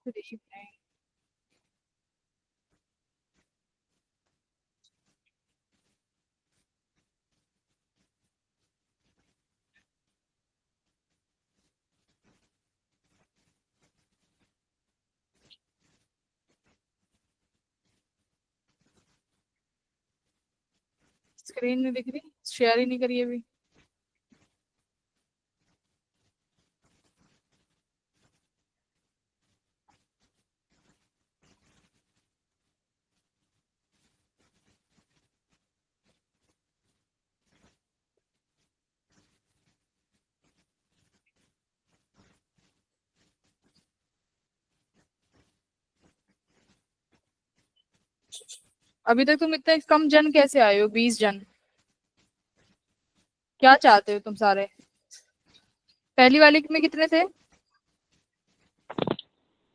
Good evening. Screen नहीं दिख रही, शेयर ही नहीं करी अभी। अभी तक तुम इतने कम जन कैसे आए हो? 20 जन। क्या चाहते हो तुम सारे? पहली वाली में कितने थे?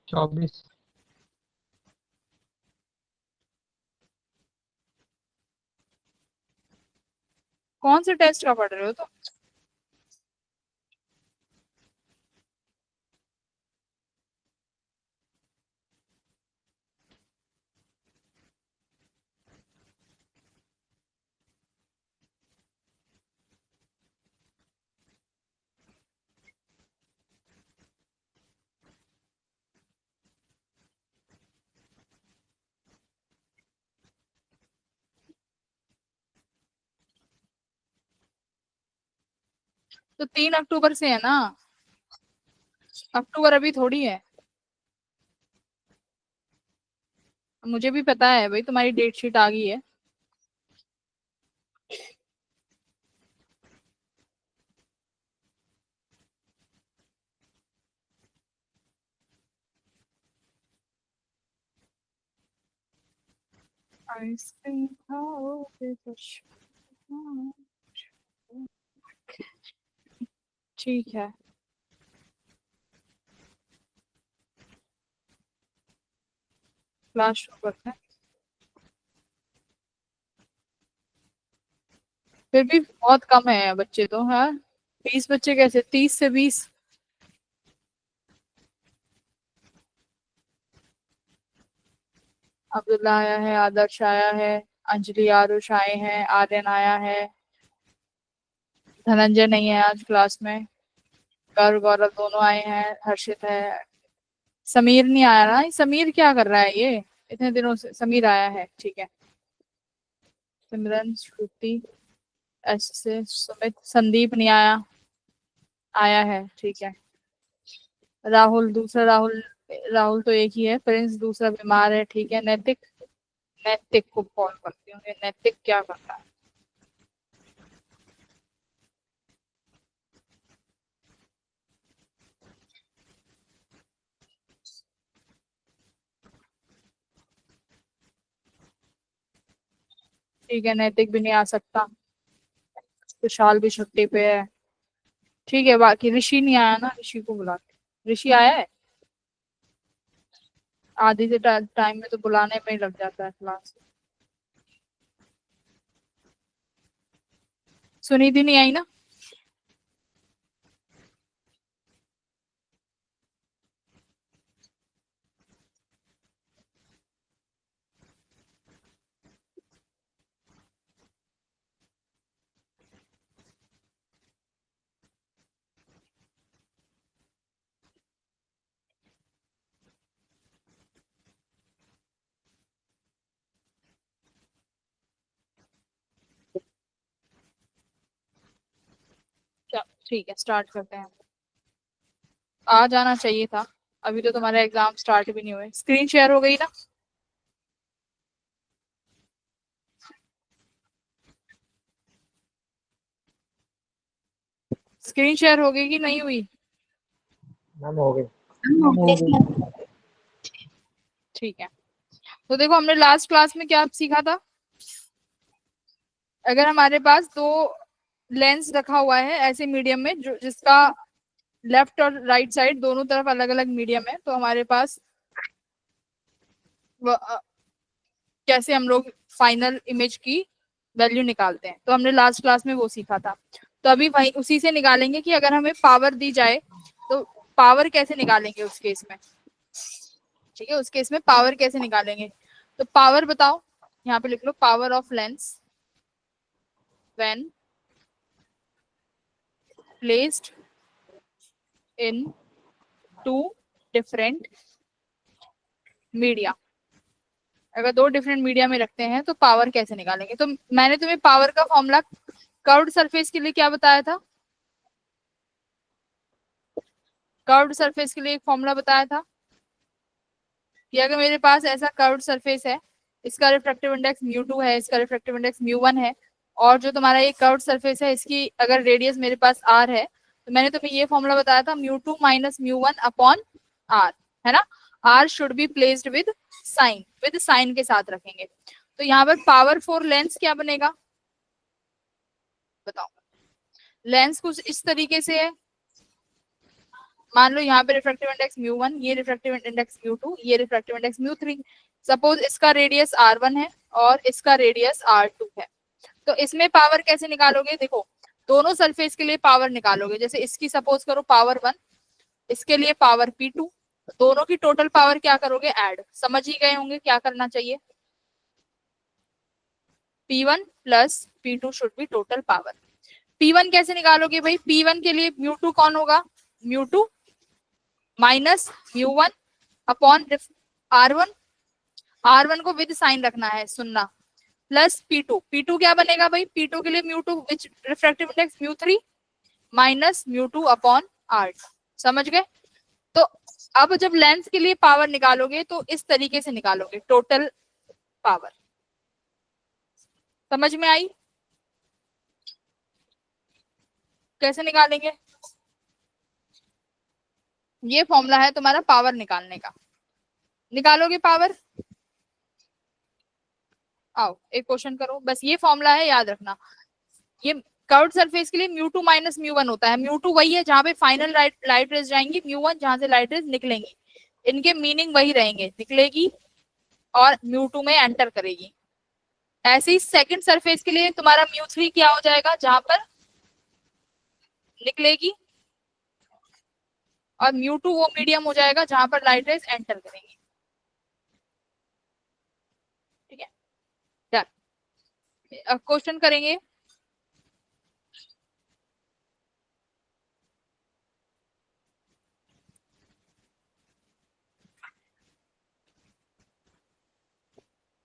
24। कौन से टेस्ट का पढ़ रहे हो तुम? तो 3 अक्टूबर से है ना। अक्टूबर अभी थोड़ी है। मुझे भी पता है भाई, तुम्हारी डेट शीट आ गई है। आइसक्रीम खाओगे तो ठीक है। क्लास शुरू करते हैं। फिर भी बहुत कम है बच्चे तो, हाँ। 20 बच्चे कैसे? 30 से 20। अब्दुल्ला आया है, आदर्श आया है, अंजलि आरुष आए हैं, आर्यन आया है। धनंजय नहीं है आज क्लास में। गौरव गौरव दोनों आए हैं, हर्षित है। समीर नहीं आया ना, समीर क्या कर रहा है ये? इतने दिनों से समीर आया है, ठीक है। सिमरन, श्रुति, एस से सुमित, संदीप नहीं आया। आया है, ठीक है। राहुल, दूसरा राहुल। राहुल तो एक ही है। प्रिंस दूसरा बीमार है, ठीक है। नैतिक। नैतिक को कॉल करती हूँ, ये नैतिक क्या कर रहा है? ठीक है, नैतिक भी नहीं आ सकता। विशाल भी छुट्टी पे है। ठीक है, बाकी ऋषि नहीं आया ना, ऋषि को बुलाते। ऋषि आया है? आधी से टाइम में तो बुलाने में ही लग जाता है क्लास। सुनिधि नहीं आई ना? चलो ठीक है, स्टार्ट करते हैं। आ जाना चाहिए था। अभी तो तुम्हारे एग्जाम स्टार्ट भी नहीं हुए। स्क्रीन शेयर हो गई ना? स्क्रीन शेयर हो गई कि नहीं हुई? मैम हो गई। ठीक है। तो देखो, हमने लास्ट क्लास में क्या सीखा था? अगर हमारे पास दो लेंस रखा हुआ है ऐसे मीडियम में, जो जिसका लेफ्ट और राइट साइड दोनों तरफ अलग अलग मीडियम है, तो हमारे पास कैसे हम लोग फाइनल इमेज की वैल्यू निकालते हैं, तो हमने लास्ट क्लास में वो सीखा था। तो अभी वही उसी से निकालेंगे कि अगर हमें पावर दी जाए तो पावर कैसे निकालेंगे उस केस में। ठीक है, उस केस में पावर कैसे निकालेंगे? तो पावर बताओ, यहाँ पे लिख लो power of lens when placed in two different media. अगर दो डिफरेंट मीडिया में रखते हैं तो पावर कैसे निकालेंगे? तो मैंने तुम्हें पावर का फॉर्मूला कर्व्ड सरफेस के लिए क्या बताया था? कर्व्ड सरफेस के लिए एक फॉर्मूला बताया था कि अगर मेरे पास ऐसा कर्व्ड सरफेस है, इसका रिफ्रैक्टिव इंडेक्स म्यू2 है, इसका रिफ्रैक्टिव इंडेक्स म्यू1 है, और जो तुम्हारा ये कर्व्ड सरफेस है इसकी अगर रेडियस मेरे पास आर है, तो मैंने तुम्हें ये फॉर्मूला बताया था म्यू2 माइनस म्यू1 अपॉन आर, है ना। R should be placed with sign के साथ रखेंगे। तो यहाँ पर पावर फॉर लेंस क्या बनेगा बताओ? लेंस कुछ इस तरीके से है, मान लो यहाँ पे रिफ्रैक्टिव इंडेक्स म्यू1, ये रिफ्रैक्टिव इंडेक्स म्यू2, ये रिफ्रैक्टिव इंडेक्स म्यू3। सपोज इसका रेडियस r1 है और इसका रेडियस r2 है। तो इसमें पावर कैसे निकालोगे? देखो, दोनों सरफेस के लिए पावर निकालोगे। जैसे इसकी सपोज करो पावर 1, इसके लिए पावर p2, दोनों की टोटल पावर क्या करोगे? ऐड। समझ ही गए होंगे क्या करना चाहिए। p1 plus p2 should be total power. p1 कैसे निकालोगे भाई? p1 के लिए म्यू2 कौन होगा? म्यू2 माइनस म्यू1 अपॉन r1, r1 को विद साइन रखना है, सुनना, प्लस p2 क्या बनेगा भाई? p2 के लिए म्यू2 विच रिफ्रैक्टिव इंडेक्स म्यू3 माइनस म्यू2 अपॉन r2। समझ गए? तो अब जब लेंस के लिए पावर निकालोगे तो इस तरीके से निकालोगे, टोटल पावर। समझ में आई कैसे निकालेंगे? ये फॉर्मूला है तुम्हारा पावर निकालने का। निकालोगे पावर? आओ एक क्वेश्चन करो, बस ये फॉर्मूला है, याद रखना। ये कर्व्ड सरफेस के लिए म्यू2 माइनस म्यू1 होता है। म्यू2 वही है जहां पे फाइनल लाइट रेज जाएंगी, म्यू1 जहां से लाइट रेज निकलेंगी। इनके मीनिंग वही रहेंगे, निकलेगी और म्यू2 में एंटर करेगी। ऐसे ही सेकंड सरफेस के लिए तुम्हारा म्यू3 क्या हो जाएगा? जहां पर निकलेगी, और म्यू2 वो मीडियम हो जाएगा जहां पर लाइट रेज एंटर करेंगी। ठीक है, डन। क्वेश्चन करेंगे।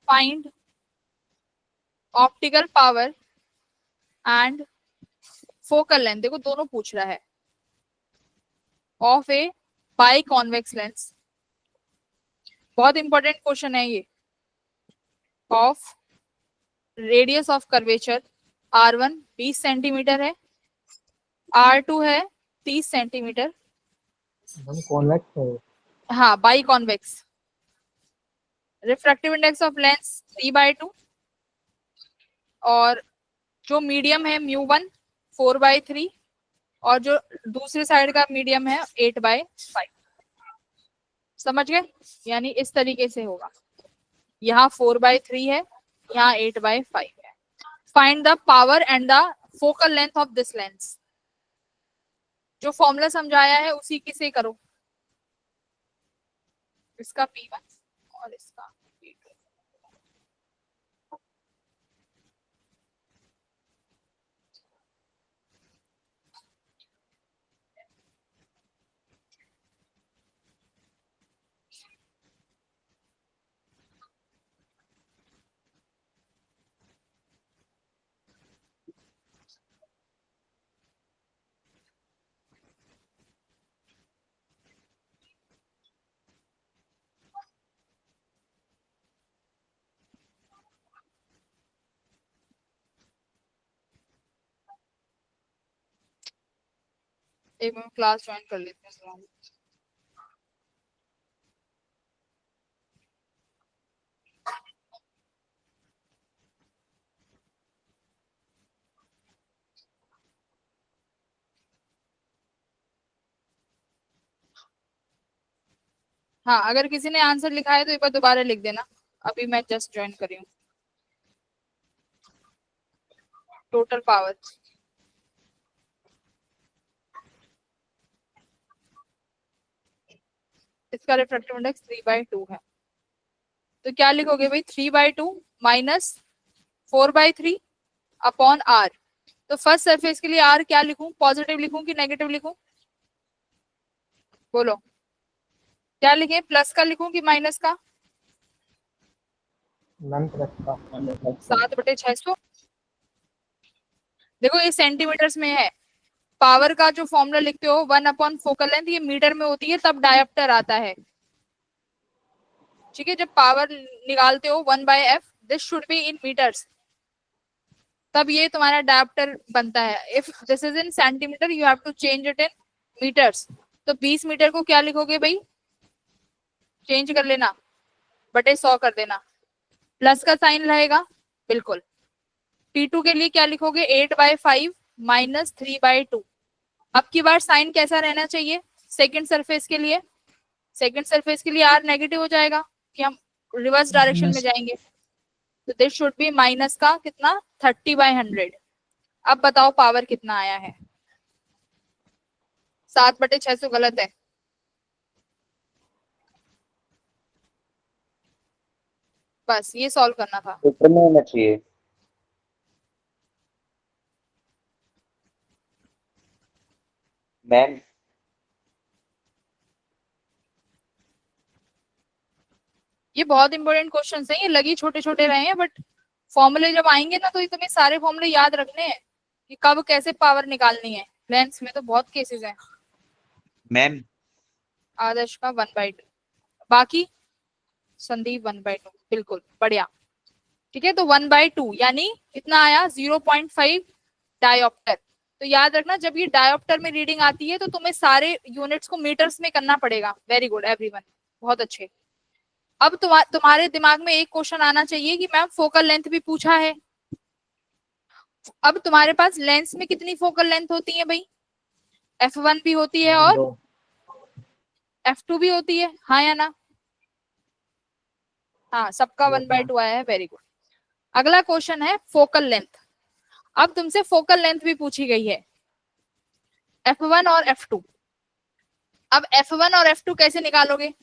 Find optical power and focal length, देखो दोनों पूछ रहा है, of A by convex lens. बहुत इंपॉर्टेंट क्वेश्चन है ये। Of radius of curvature r1 20 centimetre है, r2 है 30 सेंटीमीटर। हम कॉन्वेक्स है। हाँ, by convex. Refractive index of lens 3/2, और जो मीडियम है म्यू1 4/3, और जो दूसरी साइड का मीडियम है 8/5। समझ गए? यानी इस तरीके से होगा, यहाँ 4/3 है, यहाँ 8/5 है। Find the power and the focal length of this lens. जो फॉर्मूला समझाया है उसी की से करो, इसका P1 और इसका P2। एक मिनट, क्लास ज्वाइन कर लेते हैं। हाँ, अगर किसी ने आंसर लिखा है तो एक बार दोबारा लिख देना, अभी मैं जस्ट ज्वाइन करी हूँ। टोटल पावर, इसका रिफ्रैक्टिव इंडेक्स 3/2 है। तो क्या लिखोगे भाई, 3/2 माइनस 4/3 अपॉन आर। तो फर्स्ट सरफेस के लिए आर क्या लिखूं, पॉजिटिव लिखूं कि नेगेटिव लिखूं, बोलो क्या लिखे, प्लस का लिखूं कि माइनस का? मैम प्लस का। 7/600। देखो ये सेंटीमीटर्स में है। पावर का जो फॉर्मूला लिखते हो 1 अपॉन फोकल लेंथ, ये मीटर में होती है तब डायोप्टर आता है। ठीक है, जब पावर निकालते हो 1/f, this should be in metres, तब ये तुम्हारा डायोप्टर बनता है। If this is in centimetre you have to change it in metres. तो 20 मीटर को क्या लिखोगे भाई, चेंज कर लेना, बटे 100 कर देना, प्लस का साइन रहेगा बिल्कुल। P2 के लिए क्या लिखोगे, 8/5 माइनस 3/2। अब की बार साइन कैसा रहना चाहिए सेकंड सरफेस के लिए, सेकंड सरफेस के लिए आर नेगेटिव हो जाएगा कि हम रिवर्स डायरेक्शन में जाएंगे। तो दिस शुड बी माइनस का कितना, 30/100। अब बताओ पावर कितना आया है, 7/600 गलत है। बस ये सॉल्व करना था। पेपर में होना चाहिए। मैम ये बहुत इंपॉर्टेंट क्वेश्चन है, ये लगी छोटे छोटे रहे हैं, बट फॉर्मूले जब आएंगे ना तो ये तुम्हें सारे फॉर्मूले याद रखने हैं कि कब कैसे पावर निकालनी है। लेंस में तो बहुत केसेस हैं। मैम आदर्श का 1/2, बाकी संदीप 1/2, बिल्कुल बढ़िया। ठीक है, तो 1/2 यानी कितना आया, 0.5 डायोप्टर। तो याद रखना जब ये डायोप्टर में रीडिंग आती है तो तुम्हें सारे यूनिट्स को मीटर्स में करना पड़ेगा। वेरी गुड एवरीवन, बहुत अच्छे। अब तुम्हारे दिमाग में एक क्वेश्चन आना चाहिए कि मैम फोकल लेंथ भी पूछा है। अब तुम्हारे पास लेंस में कितनी फोकल लेंथ होती है भाई, f1 भी होती है और f2 भी होती है, हाँ या ना? हाँ, सबका 1/2 आया है, वेरी गुड। अगला क्वेश्चन है फोकल लेंथ। अब तुमसे फोकल लेंथ भी पूछी गई है, f1 और f2। अब f1 और f2 कैसे निकालोगे,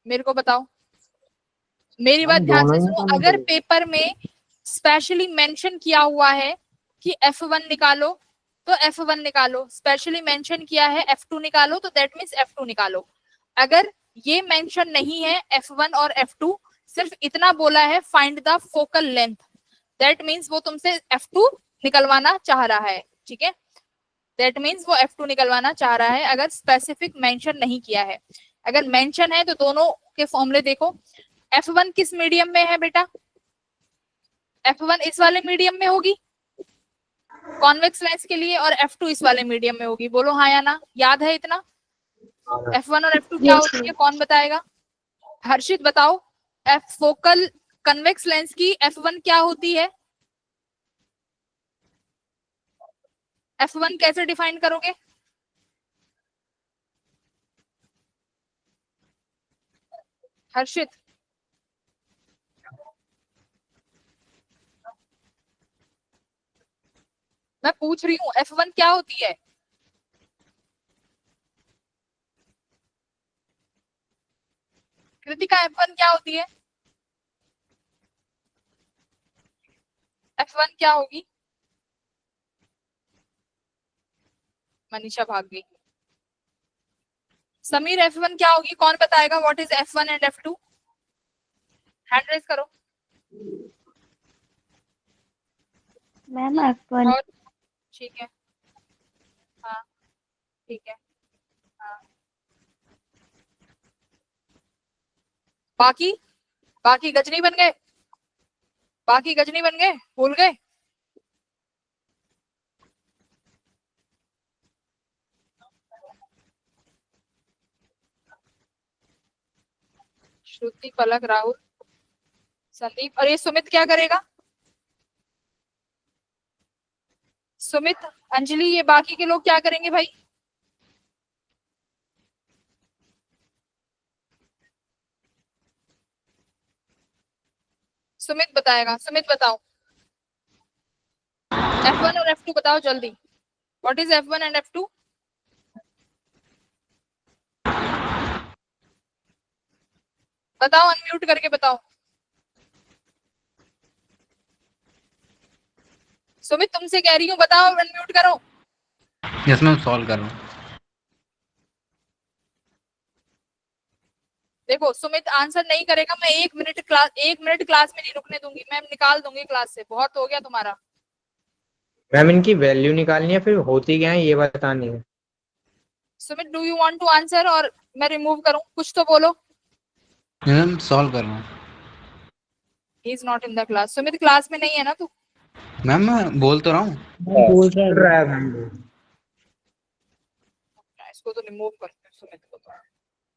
मेरे को बताओ। मेरी बात ध्यान से सुनो, अगर पेपर में स्पेशली मेंशन किया हुआ है कि f1 निकालो तो f1 निकालो, स्पेशली मेंशन किया है f2 निकालो तो दैट मींस f2 निकालो। अगर ये मेंशन नहीं है f1 और f2, सिर्फ इतना बोला है find the focal length, that means वो तुमसे f2 निकलवाना चाह रहा है। ठीक है, दैट मींस वो f2 निकलवाना चाह रहा है, अगर स्पेसिफिक मेंशन नहीं किया है। अगर मेंशन है तो दोनों के फॉर्मूले देखो। f1 किस मीडियम में है बेटा, f1 इस वाले मीडियम में होगी कॉन्वेक्स लेंस के लिए, और f2 इस वाले मीडियम में होगी। बोलो हाँ या ना, याद है इतना? f1 और f2 क्या होती है, कौन बताएगा? हर्षित बताओ, f फोकल कन्वेक्स लेंस की f1 क्या होती है, f1 कैसे डिफाइन करोगे? हर्षित, मैं पूछ रही हूँ f1 क्या होती है? कृतिका f1 क्या होती है, f1 क्या होगी? मनीषा भाग गई। समीर f1 क्या होगी, कौन बताएगा? What is f1 and f2? Hand raise करो। Ma'am f1। और ठीक है, हाँ ठीक है, हाँ। बाकी बाकी गजनी बन गए, बाकी गजनी बन गए, भूल गए? श्रुति, पलक, राहुल, संदीप, और ये सुमित क्या करेगा? सुमित, अंजलि, ये बाकी के लोग क्या करेंगे भाई? सुमित बताएगा, सुमित बताओ, f1 और f2 बताओ जल्दी। What is f1 and f2? बताओ, अनम्यूट करके बताओ। सुमित तुमसे कह रही हूँ, बताओ, अनम्यूट करो। यस मैम, सॉल्व कर रहा हूँ। देखो सुमित आंसर नहीं करेगा, मैं 1 मिनट क्लास में नहीं रुकने दूंगी, मैं निकाल दूंगी क्लास से। बहुत हो गया तुम्हारा। मैम इनकी वैल्यू निकालनी है, फिर होती क्या है ये बतानी है। Sumit do you want to answer और मैं रिमूव करूं? कुछ तो बोलो। मैम सॉल्व कर रहा हूँ। He is not in the class. Sumit class में नहीं है ना तू? मैम मैं बोल तो रहा हूँ। बोल रहा है मैम। इसको तो रिमूव करते हैं सुमित को तो।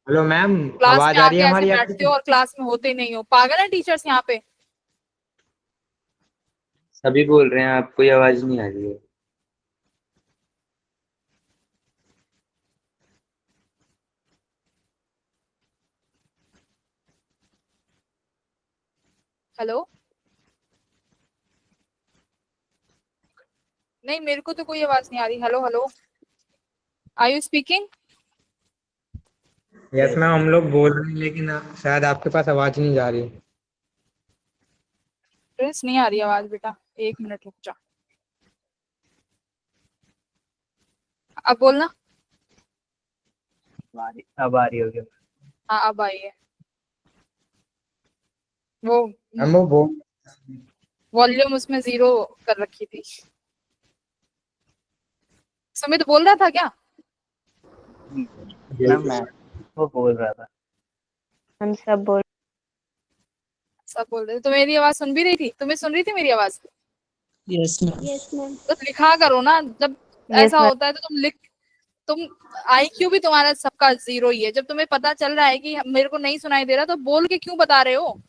हेलो मैम, क्लास आवाज में आ रही आके है ऐसे हमारी बैठते आपकी? हो और क्लास में होते नहीं हो। पागल है टीचर्स यहाँ पे। सभी बोल रहे हैं, आपको ये आवाज नहीं आ रही है। हेलो, नहीं मेरे को तो कोई आवाज नहीं आ रही। Hello hello, are you speaking? Yes ma'am, हम लोग बोल रहे हैं लेकिन शायद आपके पास आवाज नहीं जा रही। प्रिंस नहीं आ रही आवाज बेटा, 1 मिनट रुक जा। अब बोलना। अब आ रही होगी। हाँ अब आई है। वो हम वो बोल वॉल्यूम उसमें 0 कर रखी थी। सुमित बोल रहा था क्या? मैम मैं वो बोल रहा था। हम सब बोल। सब बोल रहे थे तो मेरी आवाज सुन भी रही थी? तुम्हें सुन रही थी मेरी आवाज? Yes ma'am. Yes ma'am. तो लिखा करो ना। जब यस ऐसा मैम। होता है तो तुम IQ भी तुम्हारा सबका 0 ही है। जब तुम्हें पता चल रहा है कि मेरे को नहीं सुनाई दे रहा तो बोल के क्यों बता रहे हो?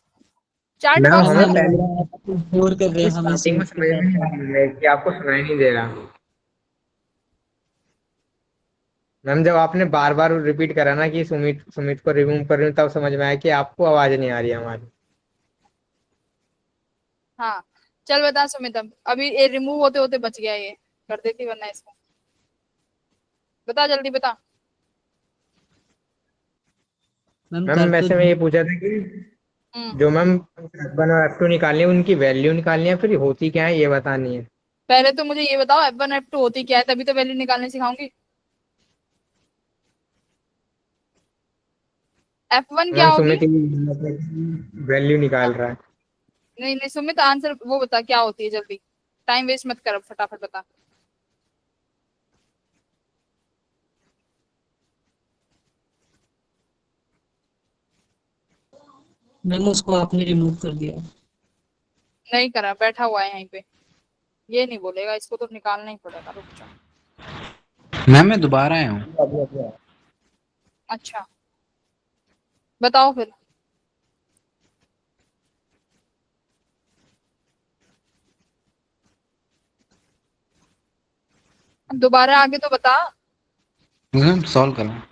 चैट मैम बॉक्स में हमें लिखो। पहले इग्नोर कर रहे हैं, हमें स्टार्टिंग में समझ में नहीं आ रही है कि आपको सुनाई नहीं दे रहा। मैम जब आपने बार बार रिपीट करा ना कि सुमित सुमित को रिमूव कर रही हूँ, तब समझ में आया कि आपको आवाज नहीं आ रही है हमारी। हाँ चल बता सुमित, अब अभी ये रिमूव होते होते बच गया, ये कर देती वरना इसको। बता जल्दी बता। मैम वैसे मैं ये पूछा था कि जो मैम F1 और F2 निकालनी है, उनकी वैल्यू निकालनी है, फिर होती क्या है ये बतानी है। पहले तो मुझे ये बताओ F1 F2 होती क्या है, तभी तो वैल्यू निकालने सिखाऊंगी। F1 क्या मैम होगी? सुमित वैल्यू निकाल रहा है। नहीं नहीं सुमित, आंसर वो बता क्या होती है जल्दी। टाइम वेस्ट मत कर, फटाफट बता। मैम उसको आपने रिमूव कर दिया। नहीं करा, बैठा हुआ है यहीं पे। ये नहीं बोलेगा, इसको तो निकालना ही पड़ेगा। रुक जाओ। मैम मैं दोबारा आया हूँ। अच्छा बताओ फिर। दोबारा आगे तो बता। मैम सॉल्व कर रहा हूँ।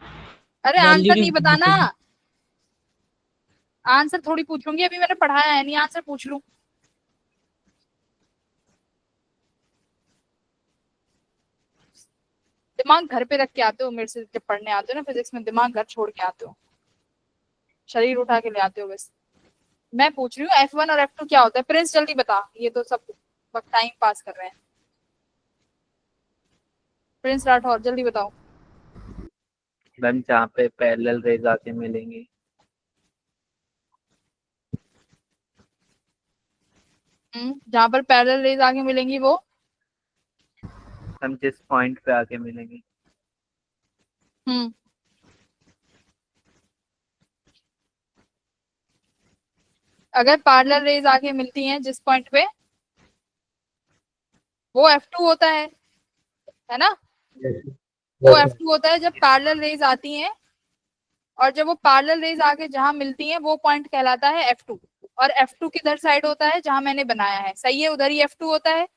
अरे वैल्यू आंसर नहीं बताना, आंसर थोड़ी पूछूंगी। अभी मैंने पढ़ाया है नहीं, आंसर पूछ लूं? दिमाग घर पे रख के आते हो मेरे से, जब पढ़ने आते हो ना फिजिक्स में, दिमाग घर छोड़ के आते हो, शरीर उठा के ले आते हो बस। मैं पूछ रही हूँ F1 और F2 क्या होता है। प्रिंस जल्दी बता, ये तो सब वक्त टाइम पास कर रहे हैं। प्रिंस राठौर जल्दी बताओ। मैम जहाँ पे पैरेलल रेज आके मिलेंगी। जहां पर पैरेलल रेज आगे मिलेंगी वो? हम जिस पॉइंट पे आके मिलेंगे। हम्म अगर पैरेलल रेज आगे मिलती हैं जिस पॉइंट पे, वो F2 होता है ना? वो F2 होता है जब पैरेलल रेज आती हैं, और जब वो पैरेलल रेज आके जहां मिलती हैं वो पॉइंट कहलाता है F2। और F2 किधर साइड होता है? जहां मैंने बनाया है, सही है, उधर ही F2 होता है।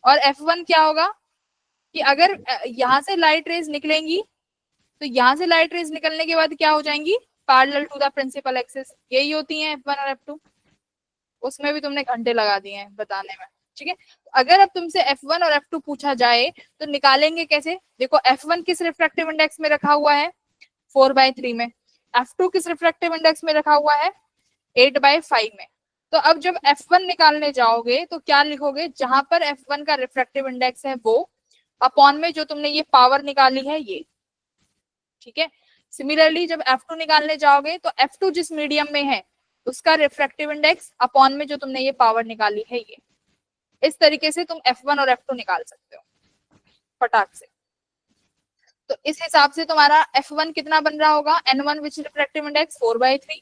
और F1 क्या होगा कि अगर यहाँ से लाइट रेज निकलेंगी तो यहाँ से लाइट रेज निकलने के बाद क्या हो जाएंगी? Parallel to the principal axis. यही होती है F1 और F2। उसमें भी तुमने घंटे लगा दिए हैं बताने में। ठीक है, अगर अब तुमसे F1 और F2 पूछा जाए तो निकालेंगे कैसे? देखो F1 किस रिफ्रैक्टिव इंडेक्स में रखा हुआ है? 4/3 में। F2 किस रिफ्रैक्टिव इंडेक्स में रखा हुआ है? 8/5 में। तो अब जब F1 निकालने जाओगे तो क्या लिखोगे? जहां पर F1 का रिफ्रैक्टिव इंडेक्स है वो, अपॉन में जो तुमने ये पावर निकाली है ये, ठीक है। सिमिलरली जब F2 निकालने जाओगे तो F2 जिस मीडियम में है उसका रिफ्रैक्टिव इंडेक्स अपॉन में जो तुमने ये पावर निकाली है ये। इस तरीके से तुम F1 और F2 निकाल सकते हो फटाक से। तो इस हिसाब से तुम्हारा F1 कितना बन रहा होगा? N1 विच रिफ्रैक्टिव इंडेक्स 4/3।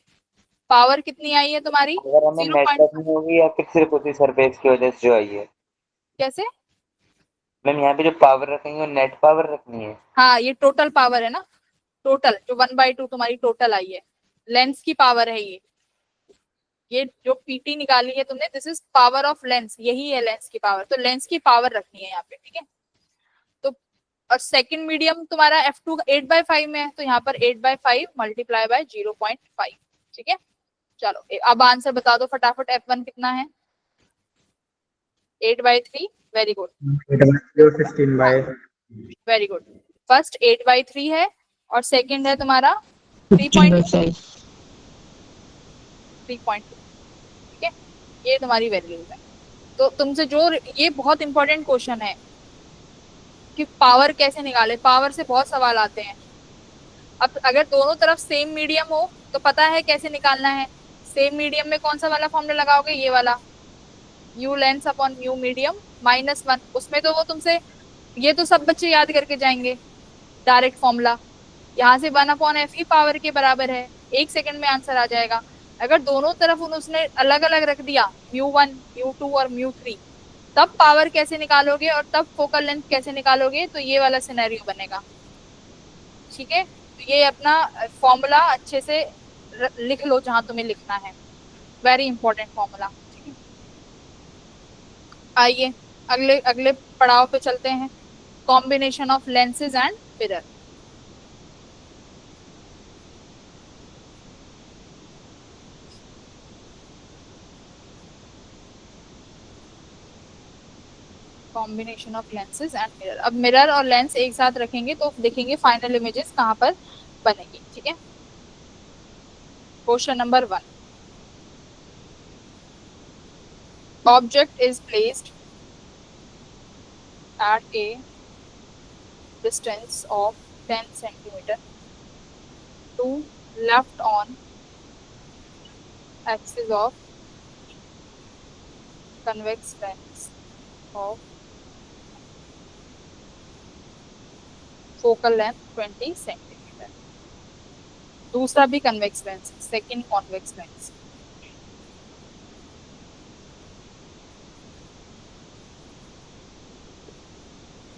पावर कितनी आई है तुम्हारी? अगर हमें नेट रखनी होगी या फिर सिर्फ उसी सरफेस की वजह से जो आई है? कैसे मैम यहाँ पे जो पावर रखेंगे वो नेट पावर रखनी है? हाँ, ये टोटल पावर है ना, टोटल जो 1/2 तुम्हारी टोटल आई है, लेंस की पावर है ये जो पीटी निकाली है तुमने, this is power of lens, यही है लेंस की पावर। तो लेंस की पावर रखनी है यहाँ पे, ठीक है। तो और सेकंड मीडियम तुम्हारा F2 8/5 में है, तो यहाँ पर 8/5 मल्टीप्लाई बाय 0.5, ठीक है। चलो अब आंसर बता दो फटाफट, F1 कितना है? 8/3, very good, 16/। Very good. First 8/3 है और सेकंड है तुम्हारा 3.2, 3.2, ठीक है। ये तुम्हारी वैल्यूज है। तो तुमसे जो ये बहुत इंपॉर्टेंट क्वेश्चन है कि पावर कैसे निकाले, पावर से बहुत सवाल आते हैं। अब अगर दोनों तरफ सेम मीडियम हो तो पता है कैसे निकालना है। सेम मीडियम में कौन सा वाला फॉर्मूला लगाओगे? ये वाला, mu lens upon mu medium -1। उसमें तो वो तुमसे, ये तो सब बच्चे याद करके जाएंगे डायरेक्ट फॉर्मूला। यहाँ से 1/f पावर के बराबर है, 1 सेकंड में आंसर आ जाएगा। अगर दोनों तरफ उसने अलग अलग रख दिया, μ1, μ2 और μ3, तब पावर कैसे निकालोगे और तब फोकल लेंथ कैसे निकालोगे? तो ये वाला सिनेरियो बनेगा, ठीक है। तो ये अपना फॉर्मूला अच्छे से लिख लो जहां तुम्हें लिखना है, वेरी इंपॉर्टेंट फॉर्मूला, ठीक है। आइए अगले अगले पड़ाव पे चलते हैं, combination of lenses and mirror. Combination of lenses and mirror. अब मिरर और लेंस एक साथ रखेंगे तो देखेंगे फाइनल इमेजेस कहाँ पर बनेगी, ठीक है। Question number 1, object is placed at a distance of 10 centimeter to left on axis of convex lens of focal length 20 centimeter। दूसरा भी convex lens, second convex lens।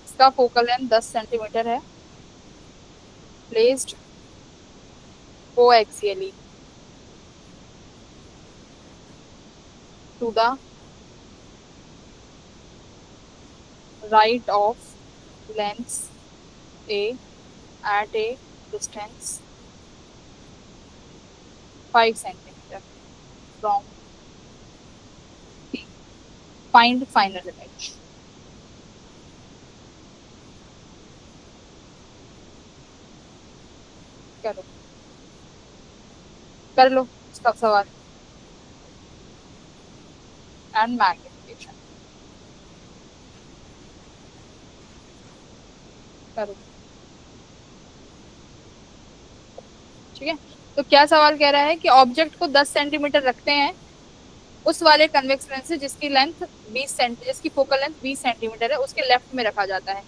इसका फोकल लेंथ 10 सेंटीमीटर है, placed coaxially to the right of lens A at a distance 5 centimeter from P। Find final image। करो, कर लो इसका सवाल। And magnification करो, ठीक है। तो क्या सवाल कह रहा है कि ऑब्जेक्ट को 10 सेंटीमीटर रखते हैं उस वाले कन्वेक्स लेंस से जिसकी लेंथ 20 सेंटीमीटर, जिसकी फोकल लेंथ 20 सेंटीमीटर है, उसके लेफ्ट में रखा जाता है।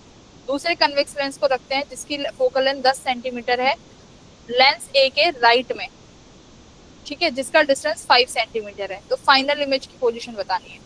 दूसरे कन्वेक्स लेंस को रखते हैं जिसकी फोकल लेंथ 10 सेंटीमीटर है लेंस ए के राइट में, ठीक है, जिसका डिस्टेंस 5 सेंटीमीटर है। तो फाइनल इमेज की पोजीशन बतानी है।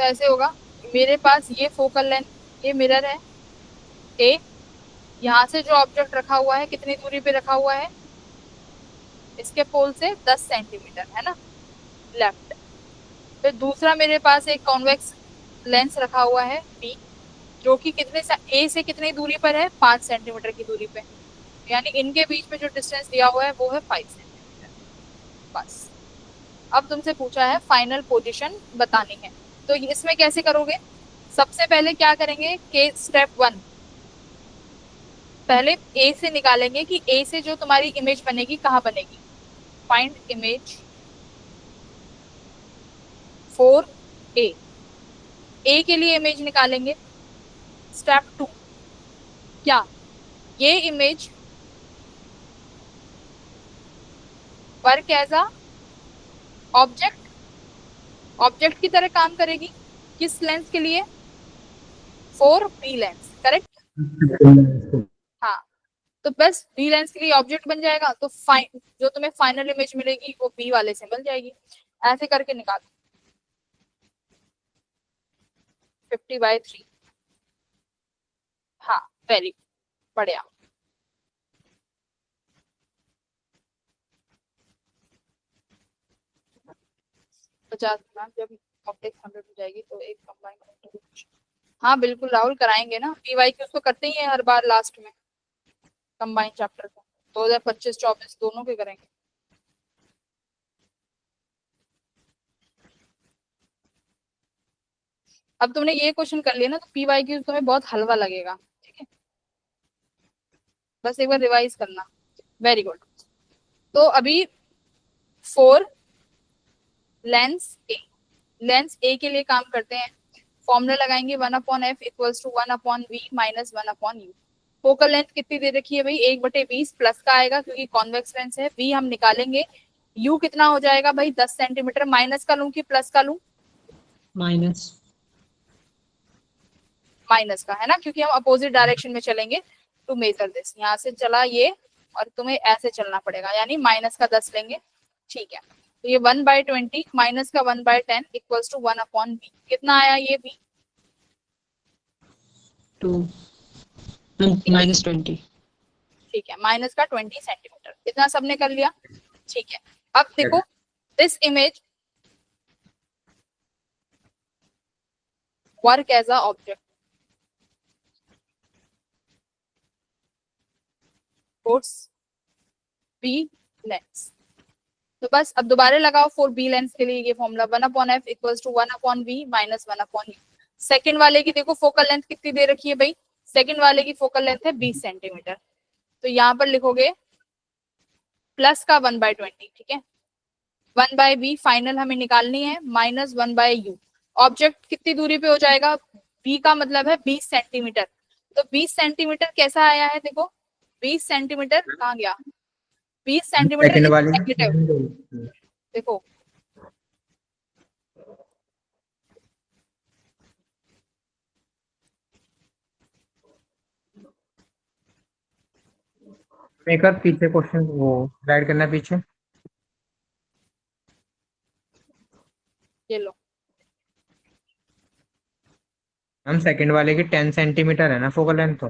तो ऐसे होगा, मेरे पास ये फोकल लेंथ, ये मिरर है ए, यहाँ से जो ऑब्जेक्ट रखा हुआ है कितनी दूरी पे रखा हुआ है, इसके पोल से 10 सेंटीमीटर, है ना, लेफ्ट। फिर दूसरा मेरे पास एक कॉन्वेक्स लेंस रखा हुआ है बी, जो कि कितने ए से कितनी दूरी पर है, 5 सेंटीमीटर की दूरी पे, यानी इनके बीच में जो डिस्टेंस दिया हुआ है वो है 5 सेंटीमीटर। बस अब तुमसे पूछा है फाइनल पोजीशन बतानी है, तो इसमें कैसे करोगे? सबसे पहले क्या करेंगे कि स्टेप 1 पहले ए से निकालेंगे कि ए से जो तुम्हारी इमेज बनेगी कहाँ बनेगी। Find image for A, A के लिए इमेज निकालेंगे। स्टेप 2 क्या ये image work as a object की तरह काम करेगी, किस लेंस के लिए? For B lens, correct. हाँ, तो बस बी लेंस के लिए ऑब्जेक्ट बन जाएगा, तो जो तुम्हें फाइनल इमेज मिलेगी वो बी वाले से मिल जाएगी। ऐसे करके निकालो 50/3। हाँ वेरी बढ़िया। पचास जब ऑप्टिक्स 100 हो जाएगी तो एक कंबाइन। हाँ बिल्कुल राहुल, कराएंगे ना, पीवाई की उसको करते ही है हर बार लास्ट में कंबाइन चैप्टर को, 2025-24 दोनों के करेंगे। अब तुमने ये क्वेश्चन कर लिया ना, तो पीवाई की तुम्हें बहुत हलवा लगेगा, ठीक है, बस एक बार रिवाइज करना। Very good. तो अभी 4 लेंस ए के लिए काम करते हैं। फॉर्मूला लगाएंगे 1/f equals to 1/v minus 1/u। Focal length कितनी दे रखी है भाई, 1/20 प्लस का आएगा क्योंकि कॉन्वेक्स लेंस है। v हम निकालेंगे, u कितना हो जाएगा भाई 10 सेंटीमीटर। माइनस का लूं कि प्लस का लूं? माइनस का, है ना, क्योंकि हम अपोजिट डायरेक्शन में चलेंगे। टू मेजर दिस, यहाँ से चला ये और तुम्हें ऐसे चलना पड़ेगा, यानी माइनस का 10 लेंगे, ठीक है। तो ये 1/20 माइनस का 1/10 इक्वल्स टू 1/v। कितना आया ये v? 2 -20। ठीक है, माइनस का 20 सेंटीमीटर। इतना सबने कर लिया, ठीक है। अब देखो this image work as a object for B lens. तो बस अब दोबारा लगाओ फॉर बी लेंस के लिए ये formula 1/f equals to 1/v minus 1/u। Second वाले की देखो फोकल लेंथ कितनी दे रखी है भाई, सेकंड वाले की फोकल लेंथ है 20 सेंटीमीटर, तो यहाँ पर लिखोगे प्लस का 1/20, ठीक है। 1/v फाइनल हमें निकालनी है, माइनस 1/u। ऑब्जेक्ट कितनी दूरी पे हो जाएगा, v का मतलब है 20 सेंटीमीटर, तो 20 सेंटीमीटर कैसा आया है देखो, 20 सेंटीमीटर कहाँ गया, 20 सेंटीमीटर नेगेटिव। देखो एक बार पीछे क्वेश्चन वो स्लाइड करना पीछे। ये लो, हम सेकंड वाले की 10 सेंटीमीटर है ना फोकल लेंथ, तो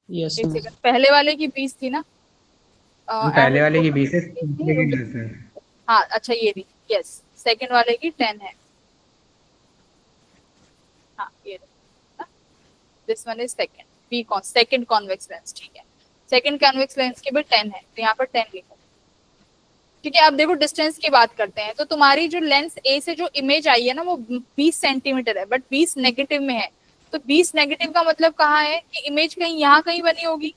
यस एक सेकंड, पहले वाले की 20 थी ना, पहले वाले की 20 है। हाँ अच्छा ये भी, यस, सेकंड वाले की 10 है। हाँ ये this one is second, B second convex lens, ठीक है। सेकंड कॉन्वेक्स लेंस की भी 10 है, तो यहाँ पर 10 लिखो, ठीक है। अब देखो डिस्टेंस की बात करते हैं, तो तुम्हारी जो लेंस ए से जो इमेज आई है ना वो 20 सेंटीमीटर है, बट 20 नेगेटिव में है। तो 20 नेगेटिव का मतलब कहाँ है कि इमेज कहीं यहाँ कहीं बनी होगी,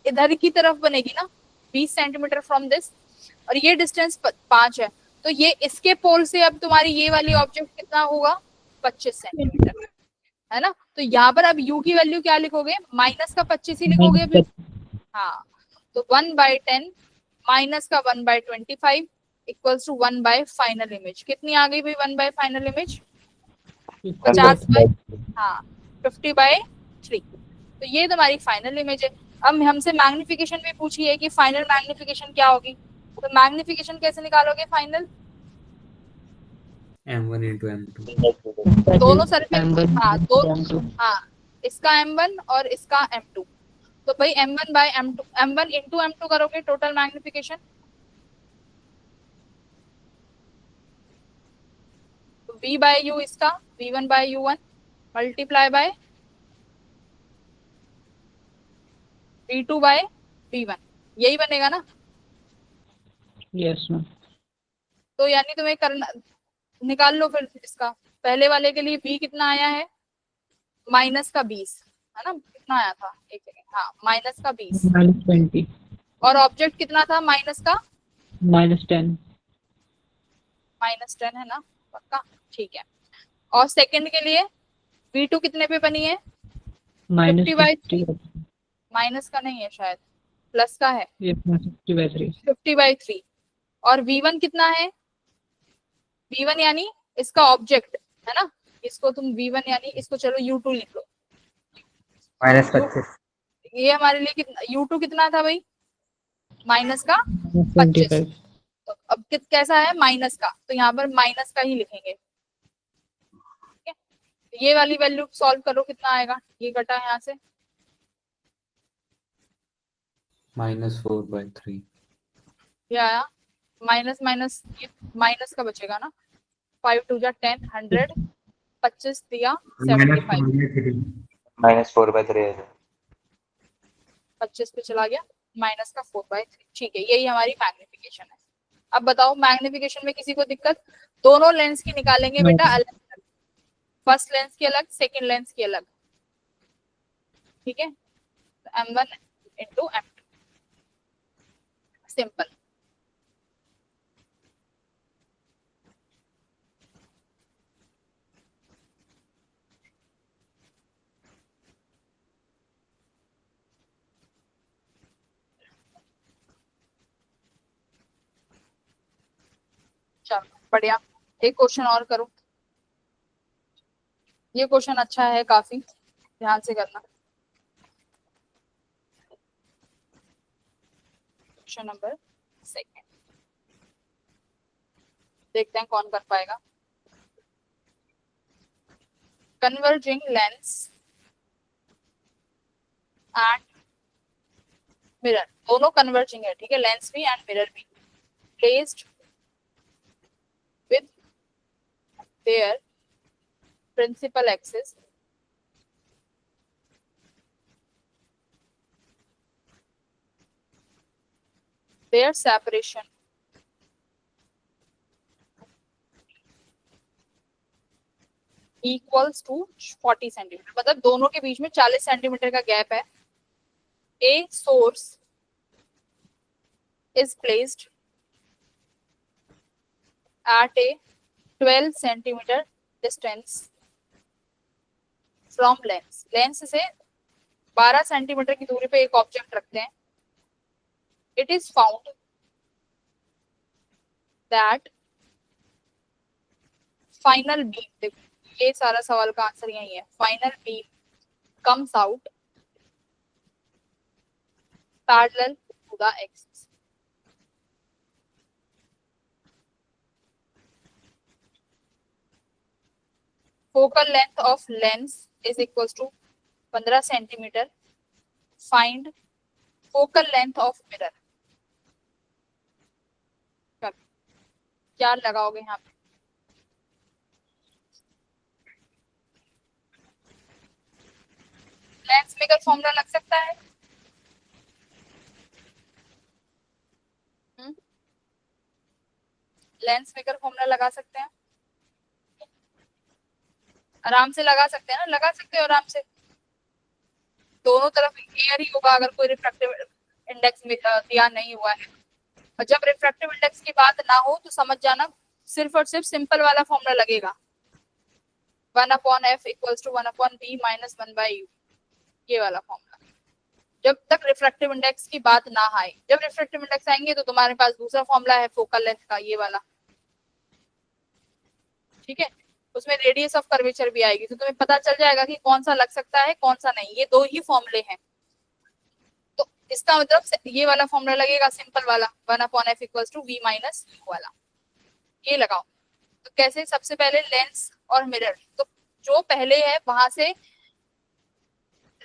इधर की तरफ बनेगी ना, 20 सेंटीमीटर फ्रॉम दिस, और ये डिस्टेंस 5 है, तो ये इसके पोल से अब तुम्हारी ये वाली ऑब्जेक्ट कितना होगा, 25 सेंटीमीटर, है ना। तो यहाँ पर अब u की वैल्यू क्या लिखोगे, माइनस का 25 ही लिखोगे अभी। हाँ, तो 1/10 माइनस का 1/25 इक्वल्स टू 1 फाइनल इमेज। कितनी आ गई भाई 1 फाइनल इमेज, 50 हाँ 50/3। तो ये तुम्हारी फाइनल इमेज है। अब हमसे मैग्निफिकेशन भी पूछी है कि फाइनल मैग्निफिकेशन क्या होगी, तो मैग्निफिकेशन कैसे निकालोगे फाइनल? M1 into M2 दोनों सर्कल, M1 हाँ दो, M2 हाँ इसका M1 और इसका M2, तो भाई M1 bye M2, M1 into M2 करोगे टोटल मैग्निफिकेशन, तो V बाय U इसका V1 bye U1 multiply by V2 bye V1, यही बनेगा ना? Yes ma'am. तो यानी तुम्हें करना, निकाल लो फिर इसका। पहले वाले के लिए V कितना आया है? माइनस का 20 है ना, कितना आया था, एक सेकेंड, हाँ माइनस का 20, -20 और ऑब्जेक्ट कितना था माइनस का? -10 -10 है ना, पक्का, ठीक है। और सेकंड के लिए V2 कितने पे बनी है? 50/3, माइनस का नहीं है शायद, प्लस का है, 50/3 50/3। और V1 कितना है? V1 यानी इसका ऑब्जेक्ट है ना, इसको तुम V1 यानी इसको चलो U2 लिख लो, -25। ये हमारे लिए कितना, U2 कितना था भाई? माइनस का 25। 25 तो अब कैसा है माइनस का, तो यहाँ पर माइनस का ही लिखेंगे, ठीक है। तो ये वाली वैल्यू सॉल्व करो, कितना आएगा, ये कटा यहाँ से, -4/3 ये आया, माइनस माइनस, ये माइनस का बचेगा ना, 5 2 जा 10, 100, 25 दिया 75, -4/3 है। 25 पे चला गया, माइनस का 4/3, ठीक है, यही हमारी मैग्निफिकेशन है। अब बताओ मैग्निफिकेशन में किसी को दिक्कत? दोनों लेंस की निकालेंगे बेटा अलग अलग, फर्स्ट लेंस की अलग, सेकंड लेंस की अलग, ठीक है। M1 into M2, simple. चलो बढ़िया, एक क्वेश्चन और करो, ये क्वेश्चन अच्छा है काफी, ध्यान से करना। क्वेश्चन नंबर 2, देखते हैं कौन कर पाएगा। कन्वर्जिंग लेंस एंड मिरर, दोनों कन्वर्जिंग है, ठीक है, लेंस भी एंड मिरर भी, placed with their principal axis their separation equals to 40 centimetre, मतलब दोनों के बीच में 40 सेंटीमीटर का गैप है। A source is placed at a 12 centimeter distance from lens, lens से 12 सेंटीमीटर की दूरी पे एक ऑब्जेक्ट रखते हैं। It is found that final beam, ये सारा सवाल का आंसर यही है, final beam comes out parallel to the axis, focal length of lens is equals to 15 centimetre, find focal length of mirror, क्या लगाओगे यहाँ पे? लेंस मेकर फॉर्मूला लग सकता है, लेंस मेकर फॉर्मूला लगा सकते हैं, आराम से लगा सकते हैं ना, लगा सकते हो आराम से, दोनों तरफ एयर ही होगा अगर कोई रिफ्रैक्टिव इंडेक्स दिया नहीं हुआ है। और जब रिफ्रैक्टिव इंडेक्स की बात ना हो तो समझ जाना सिर्फ और सिर्फ सिंपल वाला फॉर्मूला लगेगा, 1/f equals to 1/b minus 1/u, ये वाला फॉर्मूला, जब तक रिफ्रैक्टिव इंडेक्स की बात ना आए। जब रिफ्रैक्टिव इंडेक्स आएंगे तो तुम्हारे पास दूसरा फॉर्मूला है फोकल लेंथ का, ये वाला, ठीक है, उसमें रेडियस ऑफ कर्वेचर भी आएगी, तो तुम्हें पता चल जाएगा कि कौन सा लग सकता है कौन सा नहीं, ये दो ही फॉर्मूले हैं। तो इसका मतलब ये वाला फॉर्मूला लगेगा सिंपल वाला 1/f equals to v minus u वाला, ये लगाओ। तो कैसे, सबसे पहले लेंस और मिरर, तो जो पहले है वहां से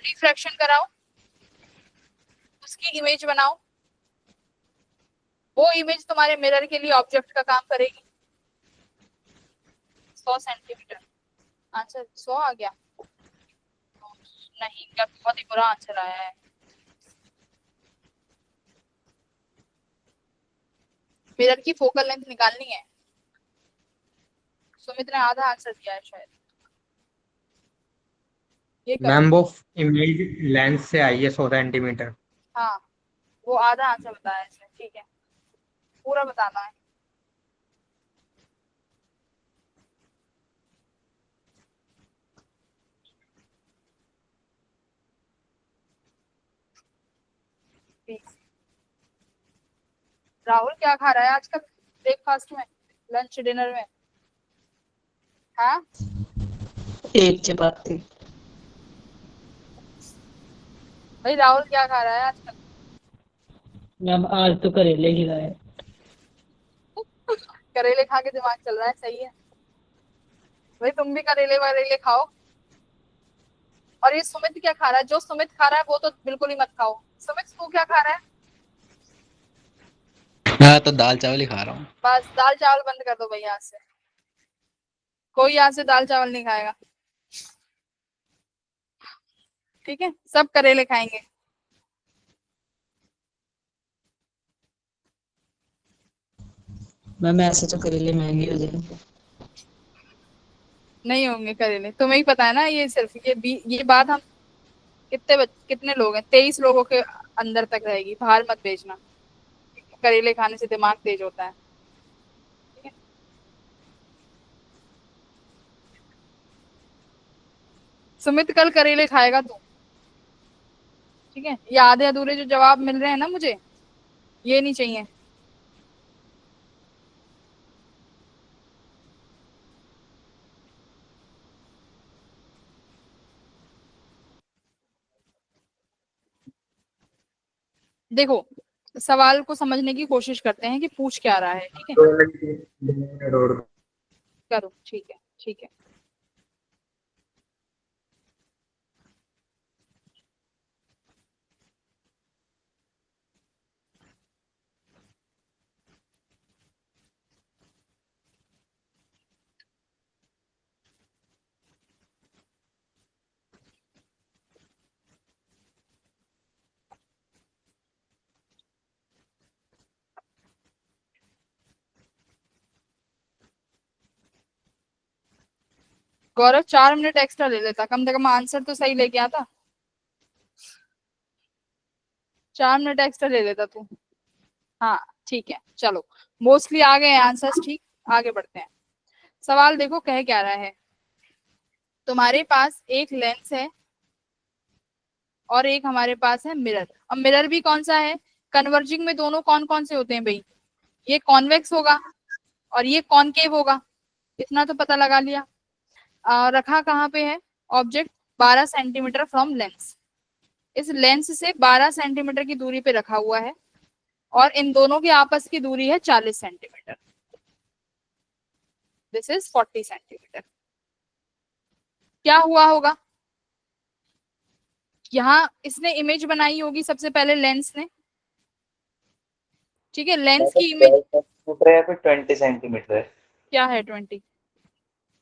रिफ्रैक्शन कराओ, उसकी इमेज बनाओ, वो इमेज तुम्हारे मिरर के लिए ऑब्जेक्ट का काम करेगी। 100 सेंटीमीटर, आंसर 100 आ गया? नहीं, क्या बहुत ही बुरा आंसर आया है। मिरर की फोकल लेंथ निकालनी है। सुमित ने आधा आंसर दिया है शायद, ये करो। मैम वो इमेज लेंस से आई है 100 सेंटीमीटर। हाँ, वो आधा आंसर बताया है इसने, ठीक है, पूरा बताना है। प्लीज। राहुल क्या खा रहा है आजकल ब्रेकफास्ट में, लंच डिनर में? हाँ, एक चपाती। भाई राहुल क्या खा रहा है आजकल? मैम आज तो करेले ही लाए। करेले खा के दिमाग चल रहा है, सही है भाई, तुम भी करेले वरेले खाओ। और ये सुमित क्या खा रहा है? जो सुमित खा रहा है वो तो बिल्कुल ही मत खाओ। सुमित तू क्या खा रहा है? मैं तो दाल चावल ही खा रहा हूँ। बस दाल चावल बंद कर दो भाई, यहाँ से कोई यहाँ से दाल चावल नहीं खाएगा, ठीक है? सब करेले खाएंगे। मैम ऐसे तो करेले महंगे हो जाएंगे। नहीं होंगे करेले, तुम्हें ही पता है ना। ये सिर्फ ये बात हम कितने लोग हैं, 23 लोगों के अंदर तक रहेगी, बाहर मत भेजना। करेले खाने से दिमाग तेज होता है, ठीक है? सुमित कल करेले खाएगा तू, ठीक है? ये आधे अधूरे जो जवाब मिल रहे हैं ना मुझे, ये नहीं चाहिए। देखो, सवाल को समझने की कोशिश करते हैं कि पूछ क्या रहा है, ठीक है? करो, ठीक है, ठीक है। गौरव 4 मिनट एक्स्ट्रा ले लेता, कम से कम आंसर तो सही लेके आता। 4 मिनट एक्स्ट्रा ले लेता तू। हाँ ठीक है, चलो मोस्टली आ गए आंसर्स, ठीक, आगे बढ़ते हैं। सवाल देखो कह क्या रहा है, तुम्हारे पास एक लेंस है और एक हमारे पास है मिरर। अब मिरर भी कौन सा है? कन्वर्जिंग में दोनों कौन कौन से होते हैं भाई? ये कॉन्वेक्स होगा और ये कॉनकेव होगा, इतना तो पता लगा लिया। रखा कहाँ पे है ऑब्जेक्ट? 12 centimetre from lens. इस लेंस से 12 सेंटीमीटर की दूरी पे रखा हुआ है और इन दोनों की आपस की दूरी है 40 सेंटीमीटर। This is 40 centimetre. क्या हुआ होगा? यहाँ इसने इमेज बनाई होगी सबसे पहले लेंस ने, ठीक है? लेंस की इमेज सेंटीमीटर है, फिर 20 सेंटीमीटर है। क्या है 20?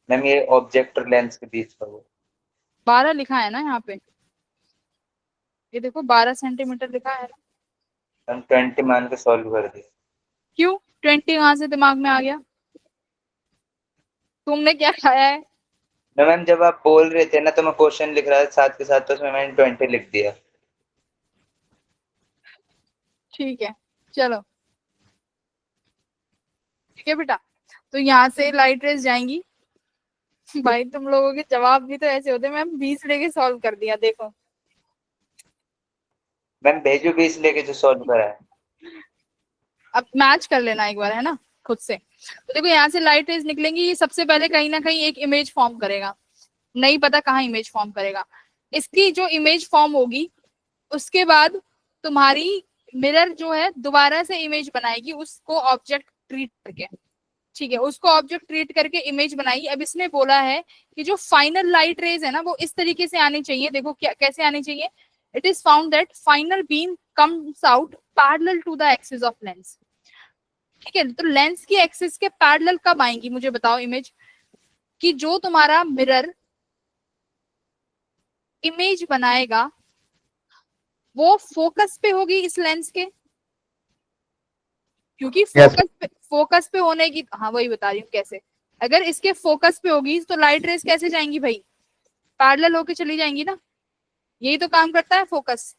मैम ये ऑब्जेक्ट और लेंस के बीच का वो 12 लिखा है ना यहाँ पे, ये देखो 12 सेंटीमीटर लिखा है ना। हम 20 मान के सॉल्व कर दिए। क्यों 20 कहाँ से दिमाग में आ गया? तुमने क्या खाया है? मैम जब आप बोल रहे थे ना तो मैं क्वेश्चन लिख रहा था साथ के साथ, तो उसमें मैंने 20 लिख दिया। ठीक है, चलो ठीक है बेटा। तो यहाँ से लाइट रेस जाएंगी। भाई तुम लोगों के जवाब भी तो ऐसे होते हैं, मैम 20 लेके सॉल्व कर दिया, देखो। मैम भेजो 20 लेके जो सॉल्व करा है। अब मैच कर लेना एक बार, है ना, खुद से। तो देखो यहाँ से लाइट रेज निकलेंगी, ये सबसे पहले कहीं ना कहीं एक इमेज फॉर्म करेगा, नहीं पता कहाँ इमेज फॉर्म करेगा। इसकी जो इमेज फॉर्म होगी उसके बाद तुम्हारी मिरर जो है दोबारा से इमेज बनाएगी उसको ऑब्जेक्ट ट्रीट करके, ठीक है, उसको ऑब्जेक्ट ट्रीट करके इमेज बनाई। अब इसने बोला है कि जो फाइनल लाइट रेज है ना वो इस तरीके से आनी चाहिए। देखो क्या कैसे आनी चाहिए, it is found that final beam comes out parallel to the axis of lens, ठीक है। तो लेंस की एक्सिस के पैरेलल कब आएंगी मुझे बताओ इमेज, कि जो तुम्हारा मिरर इमेज बनाएगा वो फोकस पे होगी इस लेंस के, क्योंकि फोकस पे होने की, हाँ वही बता रही हूँ कैसे, अगर इसके फोकस पे होगी तो लाइट रेस कैसे जाएंगी भाई, पैरेलल होके चली जाएंगी ना, यही तो काम करता है फोकस।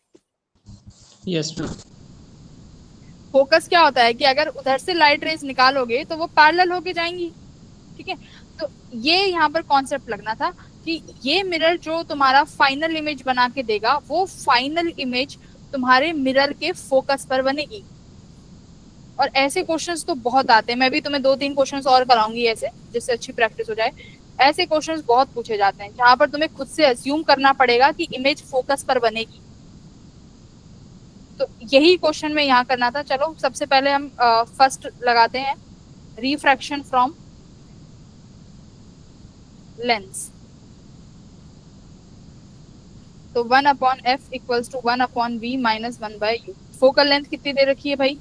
Yes ma'am. फोकस क्या होता है कि अगर उधर से लाइट रेस निकालोगे तो वो पैरेलल होके जाएंगी, ठीक है। तो ये यहाँ पर कॉन्सेप्ट लगना था कि ये मिरर जो तुम्हारा फाइनल इमेज बना के देगा वो फाइनल इमेज तुम्हारे मिरर के फोकस पर बनेगी। और ऐसे क्वेश्चंस तो बहुत आते हैं, मैं भी तुम्हें 2-3 क्वेश्चंस और कराऊंगी ऐसे, जिससे अच्छी प्रैक्टिस हो जाए। ऐसे क्वेश्चंस बहुत पूछे जाते हैं जहां पर तुम्हें खुद से अज्यूम करना पड़ेगा कि इमेज फोकस पर बनेगी। तो यही क्वेश्चन में यहाँ करना था। चलो सबसे पहले हम फर्स्ट लगाते हैं, रिफ्रैक्शन फ्रॉम लेंस। तो 1/f equals to 1/v minus 1/u। Focal length कितनी दे रखी है भाई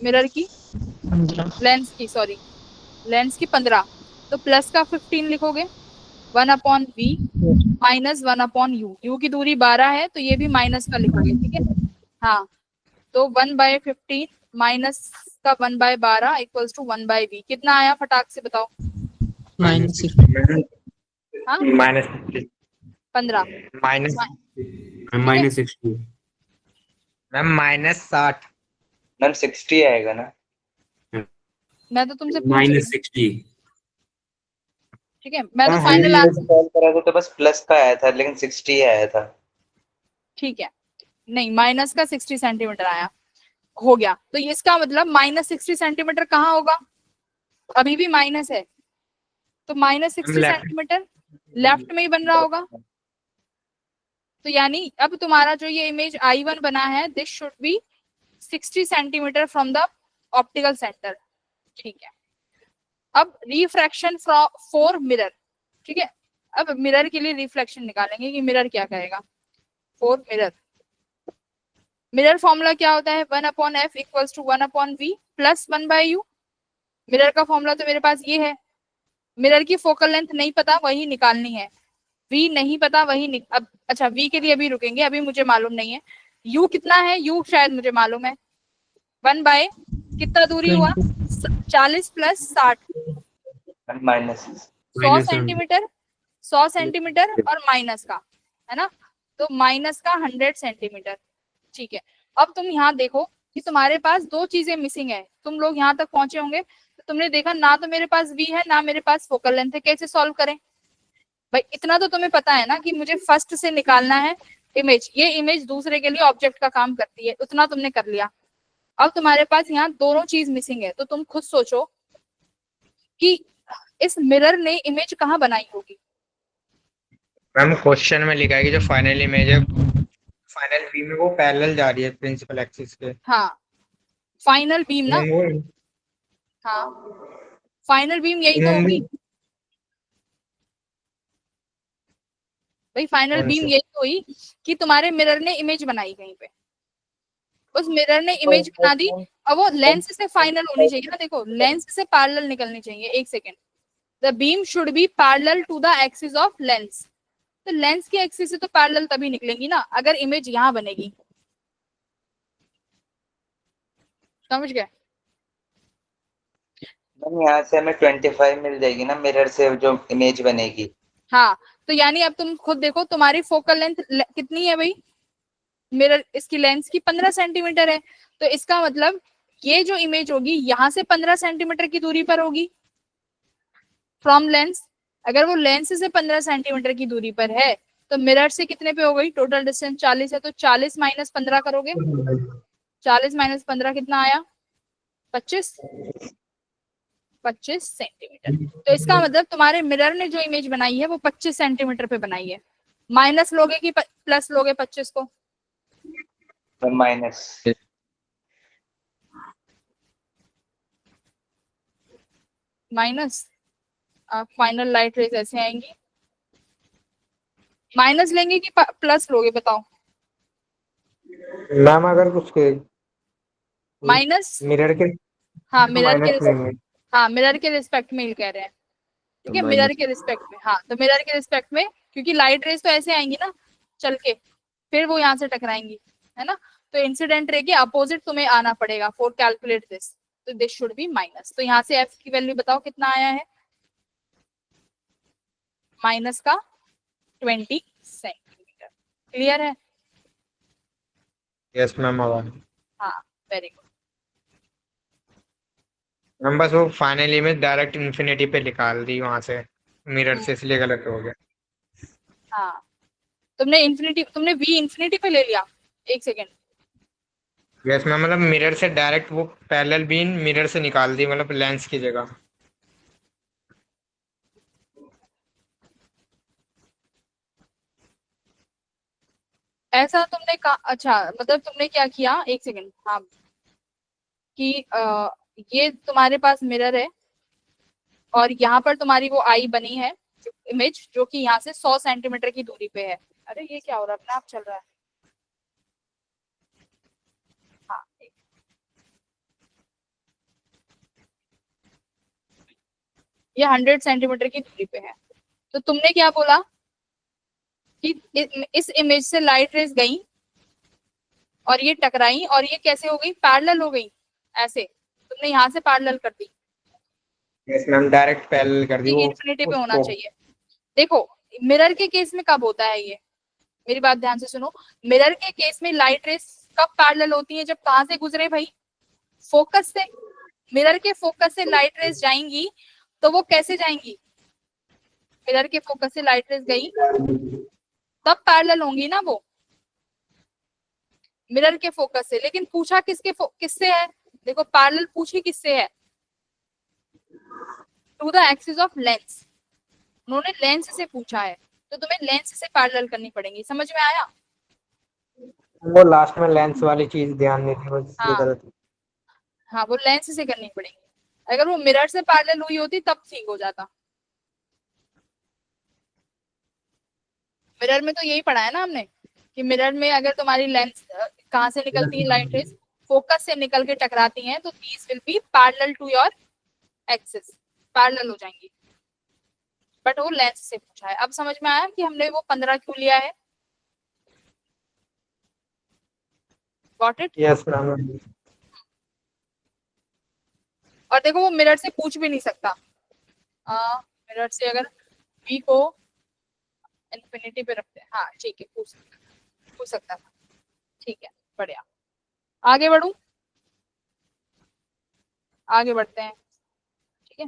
मिरर की, 15। लेंस की, सॉरी लेंस की 15, तो प्लस का 15 लिखोगे, 1/v माइनस 1/u। u की दूरी 12 है तो ये भी माइनस का लिखोगे, ठीक है। हाँ, तो 1/15 माइनस का 1/12 इक्वल्स टू 1/v। कितना आया फटाक से बताओ। -60। हाँ minus 15 minus minus 60 ma'am -60 ma'am 60 आएगा ना। मैं तो तुमसे पूछ रही माइनस हूँ, 60 ठीक है, मैं तो मैम फाइनल हमने आंसर, सॉल्व करा था तो बस प्लस का आया था लेकिन 60 आया था। ठीक है, नहीं माइनस का 60 सेंटीमीटर आया, हो गया। तो इसका मतलब -60 सेंटीमीटर कहाँ होगा, अभी भी माइनस है, तो -60 लेफ्ट। सेंटीमीटर लेफ्ट में ही बन रहा होगा। तो यानी अब तुम्हारा जो ये इमेज I1 बना है, this should B 60 centimetre from the optical centre, ठीक है। अब रिफ्रैक्शन फॉर मिरर, ठीक है। अब मिरर के लिए रिफ्लेक्शन निकालेंगे कि मिरर क्या करेगा फॉर मिरर। मिरर फॉर्मूला क्या होता है, 1/f equals to 1/v plus 1/u। Mirror का फॉर्मूला तो मेरे पास ये है। मिरर की फोकल लेंथ नहीं पता, वही निकालनी है। v नहीं पता, वही अब अच्छा v के लिए अभी रुकेंगे, अभी मुझे मालूम नहीं है। u कितना है, u शायद मुझे मालूम है, 1/ कितना दूरी हुआ, 40 प्लस 60, माइनस 100 सेंटीमीटर, 100 सेंटीमीटर और माइनस का, है ना, तो माइनस का 100 सेंटीमीटर, ठीक है। अब तुम यहाँ देखो कि तुम्हारे पास दो चीजें मिसिंग है। तुम लोग यहाँ तक पहुंचे होंगे तो तुमने देखा ना तो मेरे पास v है ना मेरे पास फोकल लेंथ है, कैसे सॉल्व करें भाई। इतना तो तुम्हें पता है ना कि मुझे फर्स्ट से निकालना है इमेज, ये इमेज दूसरे के लिए ऑब्जेक्ट का काम करती है, उतना तुमने कर लिया। अब तुम्हारे पास यहाँ दोनों चीज मिसिंग है, तो तुम खुद सोचो कि इस मिरर ने इमेज कहाँ बनाई होगी। मैम क्वेश्चन में लिखा है कि जो फाइनल इमेज है फाइनल बीम में वो पैरेलल जा रही है प्रिंसिपल एक्सिस के। हाँ फाइनल बीम ना, मैम हाँ फाइनल बीम यही तो होगी भाई, फाइनल कौन बीम सा? यही तो हुई कि तुम्हारे मिरर ने इमेज बनाई कहीं पे, उस मिरर ने इमेज बना दी। अब वो लेंस से फाइनल होनी चाहिए ना, देखो लेंस से पैरेलल निकलनी चाहिए। एक second, the beam should be parallel to the axis of lens. तो लेंस की एक्सिस से तो पैरेलल तभी निकलेंगी ना अगर इमेज यहाँ बनेगी, समझ गए। मैम यहाँ से हमें 25 मिल जाएगी ना मिरर से जो इमेज बनेगी। हाँ तो यानी अब तुम खुद देखो तुम्हारी फोकल लेंथ कितनी है भाई, मिरर इसकी लेंस की 15 सेंटीमीटर है, तो इसका मतलब ये जो इमेज होगी यहाँ से 15 सेंटीमीटर की दूरी पर होगी फ्रॉम लेंस। अगर वो लेंस से 15 सेंटीमीटर की दूरी पर है तो मिरर से कितने पे हो गई, टोटल डिस्टेंस 40 है, तो 40 माइनस 15 करोगे, 40 माइनस 15 कितना आया, 25 सेंटीमीटर। तो इसका मतलब तुम्हारे मिरर ने जो इमेज बनाई है वो 25 सेंटीमीटर पे बनाई है। माइनस लोगे कि प्लस लोगे 25 को, minus. Minus, final light rays ऐसे आएंगी। माइनस लेंगे कि प्लस लोगे बताओ? मैम अगर उसके माइनस, मिरर के हाँ मिरर के, माइनस लेंगे। हाँ मिरर के रिस्पेक्ट में ही कह रहे हैं, ठीक है, मिरर के रिस्पेक्ट में। हाँ तो मिरर के रिस्पेक्ट में, क्योंकि लाइट रेज तो ऐसे आएंगी ना चल के, फिर वो यहाँ से टकराएंगी, है ना। तो इंसिडेंट रे के अपोजिट तुम्हें आना पड़ेगा फॉर कैलकुलेट दिस, तो दिस शुड बी माइनस। तो यहाँ से एफ की वैल्यू बताओ कितना आया है? माइनस का 20 सेंटीमीटर। क्लियर है? Yes ma'am. हाँ वेरी गुड। मैम बस वो फाइनल इमेज डायरेक्ट इन्फिनिटी पे निकाल दी वहां से मिरर से, इसलिए गलत हो गया। हाँ तुमने इन्फिनिटी, तुमने वी इन्फिनिटी पे ले लिया। एक सेकेंड, यस मैम, मतलब मिरर से डायरेक्ट वो पैरेलल बीम मिरर से निकाल दी, मतलब लेंस की जगह। ऐसा तुमने कहा? अच्छा मतलब तुमने क्या किया, एक सेकेंड, हाँ, कि ये तुम्हारे पास मिरर है और यहाँ पर तुम्हारी वो आई बनी है इमेज, जो कि यहाँ से 100 सेंटीमीटर की दूरी पे है। अरे ये क्या हो रहा है, अपने आप चल रहा है। हाँ ये 100 सेंटीमीटर की दूरी पे है। तो तुमने क्या बोला कि इस इमेज से लाइट रेज गई और ये टकराई और ये कैसे हो गई, पैरेलल हो गई, ऐसे तुमने यहाँ से पैरेलल कर दी। यस मैम, डायरेक्ट पैरेलल कर दी वो इन्फिनिटी पे होना उसको। चाहिए। देखो मिरर के केस में कब होता है ये, मेरी बात ध्यान से सुनो। मिरर के केस में लाइट रेस कब पैरेलल होती है? जब कहां से गुजरे भाई? फोकस से। मिरर के फोकस से लाइट रेस जाएंगी तो वो कैसे जाएंगी? मिरर के फोकस से लाइट रेस गई तब पैरेलल होंगी ना वो, मिरर के फोकस से। लेकिन पूछा किससे है? देखो पैरेलल पूछी किससे है? To the axis of lens. उन्होंने लेंस से पूछा है, तो तुम्हें लेंस से पैरेलल करनी पड़ेगी। समझ में आया? वो लास्ट में लेंस वाली चीज ध्यान नहीं थी, बस ये हाँ गलत। हाँ वो लेंस से करनी पड़ेगी। अगर वो मिरर से पैरेलल हुई होती तब ठीक हो जाता। मिरर में तो यही पढ़ा है ना हमने, कि मिरर में अगर तुम्हारी लेंस कहाँ से निकलती है लाइट रेज, फोकस से निकल के टकराती हैं, तो these will be parallel to your axis, parallel हो जाएंगी। बट वो लेंस से पूछा है। अब समझ में आया कि हमने वो 15 क्यों लिया है? Got it? Yes ma'am. और देखो वो मिरर से पूछ भी नहीं सकता। मिरर से अगर v को इन्फिनिटी पे रखते हैं, हाँ ठीक है, पूछ सकता था। ठीक है बढ़िया। आगे बढ़ू, आगे बढ़ते हैं, ठीक है।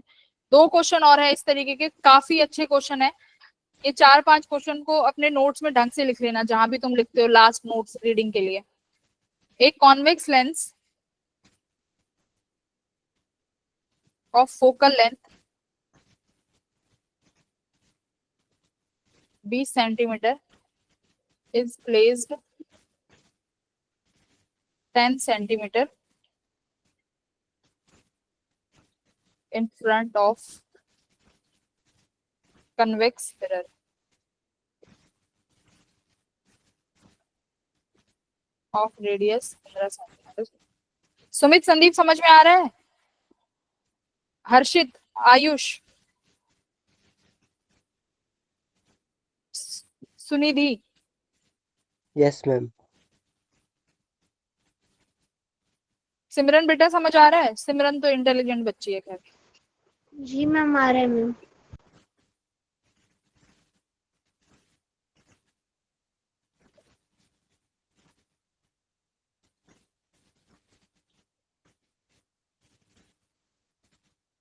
2 क्वेश्चन और है इस तरीके के, काफी अच्छे क्वेश्चन है ये। 4-5 क्वेश्चन को अपने नोट्स में ढंग से लिख लेना, जहां भी तुम लिखते हो लास्ट नोट्स रीडिंग के लिए। एक convex lens of focal length 20 centimeter is placed 10 centimeter in front of convex mirror. Of radius 15 centimeter. Sumit, Sandeep समझ में आ रहा है? हर्षित, आयुष, सुनिधि? Yes ma'am. सिमरन बेटा समझ आ रहा है? सिमरन तो इंटेलिजेंट बच्ची है खैर। जी मैम आ रहा है मैम।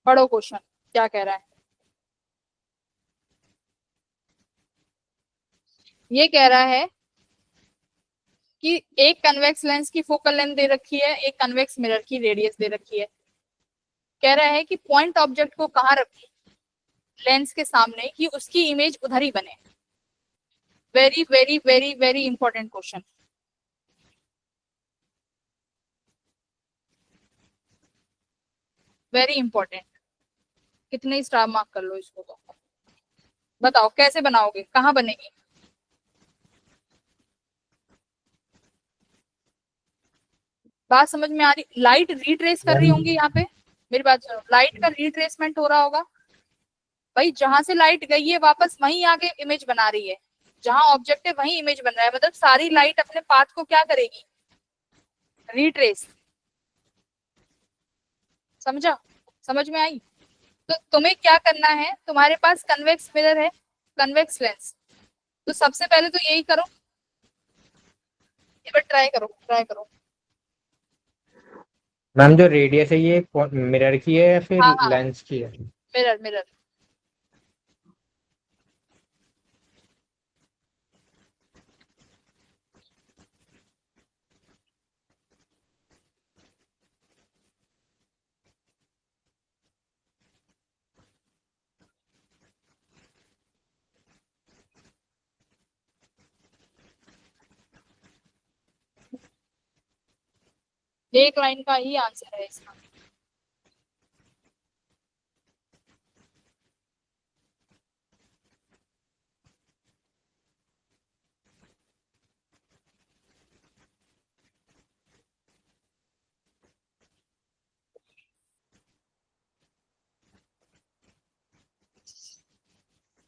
पढ़ो क्वेश्चन क्या कह रहा है। ये कह रहा है कि एक कन्वेक्स लेंस की फोकल लेंथ दे रखी है, एक कन्वेक्स मिरर की रेडियस दे रखी है। कह रहा है कि पॉइंट ऑब्जेक्ट को कहाँ रखें लेंस के सामने कि उसकी इमेज उधर ही बने। Very very very very important question. Very important. कितने स्टार मार्क कर लो इसको तो। बताओ कैसे बनाओगे, कहाँ बनेगी? बात समझ में आ रही? लाइट रीट्रेस कर रही होंगी यहाँ पे, मेरी बात सुनो, लाइट का रीट्रेसमेंट हो रहा होगा भाई, जहां से लाइट गई है वापस वहीं आके इमेज बना रही है, जहां ऑब्जेक्ट है वहीं इमेज बन रहा है, मतलब सारी लाइट अपने पाथ को क्या करेगी? रीट्रेस। समझा? समझ में आई? तो तुम्हें क्या करना है, तुम्हारे पास कन्वेक्स मिरर है, कन्वेक्स लेंस, तो सबसे पहले तो यही करो, एक बार ट्राई करो, ट्राई करो। मैम जो रेडियस है ये मिरर की है या फिर हाँ हाँ, लेंस की है? Mirror mirror. एक लाइन का ही आंसर है इसका।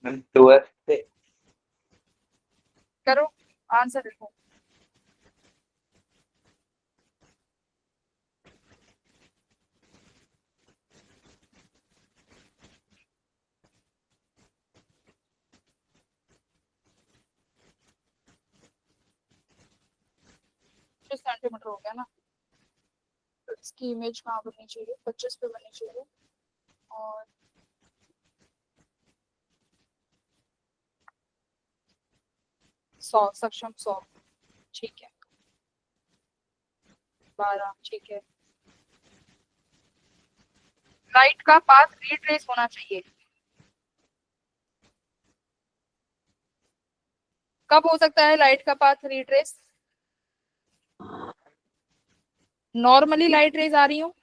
मैम टूअर्स से करो, आंसर लिखो। सेंटीमीटर हो गया ना, तो इसकी इमेज कहाँ बननी चाहिए? 25 पे बननी चाहिए, और 100, सक्षम 100, ठीक है। 12, ठीक है। लाइट का पाथ रीट्रेस होना चाहिए। कब हो सकता है लाइट का path retrace? Normally light rays आ रही हो,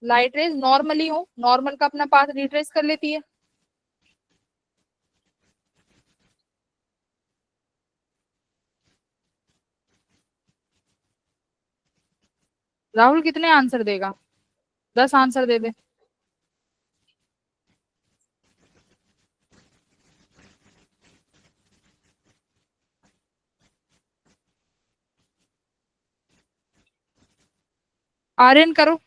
लाइट रेज नॉर्मली हो, नॉर्मल का अपना पाथ रिट्रेस कर लेती है। राहुल कितने आंसर देगा? 10 आंसर दे दे। आर्यन करो।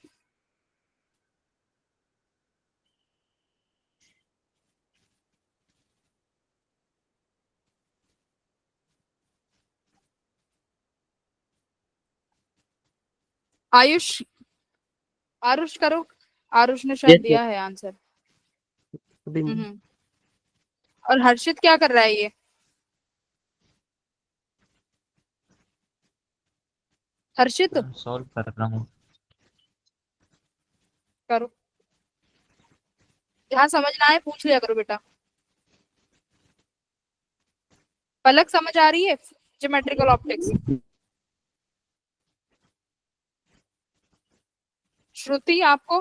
आयुष, आरुष करो। आरुष ने शायद दिया है आंसर। हम्म। और हर्षित क्या कर रहा है ये? हर्षित सॉल्व कर रहा हूँ। करो, जहाँ समझना है पूछ लिया करो बेटा। पलक समझ आ रही है ज्योमेट्रिकल ऑप्टिक्स? श्रुति आपको?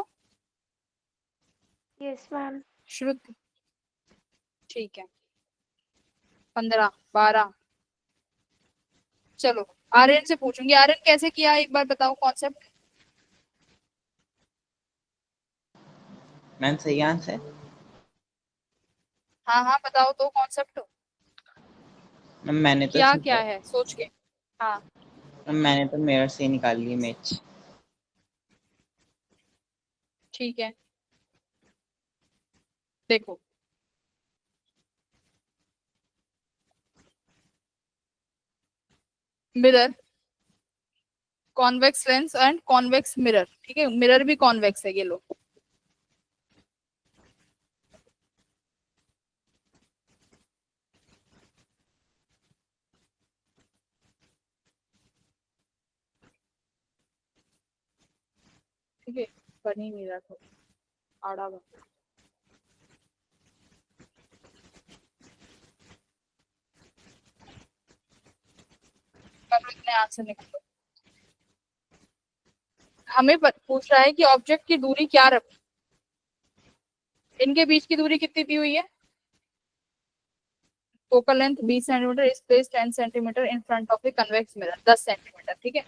Yes ma'am. श्रुति, ठीक है। 15, 12। चलो आर्यन से पूछूंगी। आर्यन कैसे किया एक बार बताओ कॉन्सेप्ट। मैम सही आंसर। हाँ हाँ बताओ तो कॉन्सेप्ट मैम मैंने तो क्या क्या है सोच के। हाँ मैंने तो मिरर से निकाल ली इमेज। ठीक है, देखो mirror, convex lens and convex mirror, ठीक है, मिरर भी कॉन्वेक्स है, ये लो। ठीक है, बन ही नहीं रहा था, आड़ा बन। करो इतने आंसर निकालो। हमें पूछ रहा है कि ऑब्जेक्ट की दूरी क्या रखूं, इनके बीच की दूरी कितनी दी हुई है, फोकल लेंथ 20 सेंटीमीटर, इस place 10 centimetre in front of the convex mirror, 10 centimetre, ठीक है।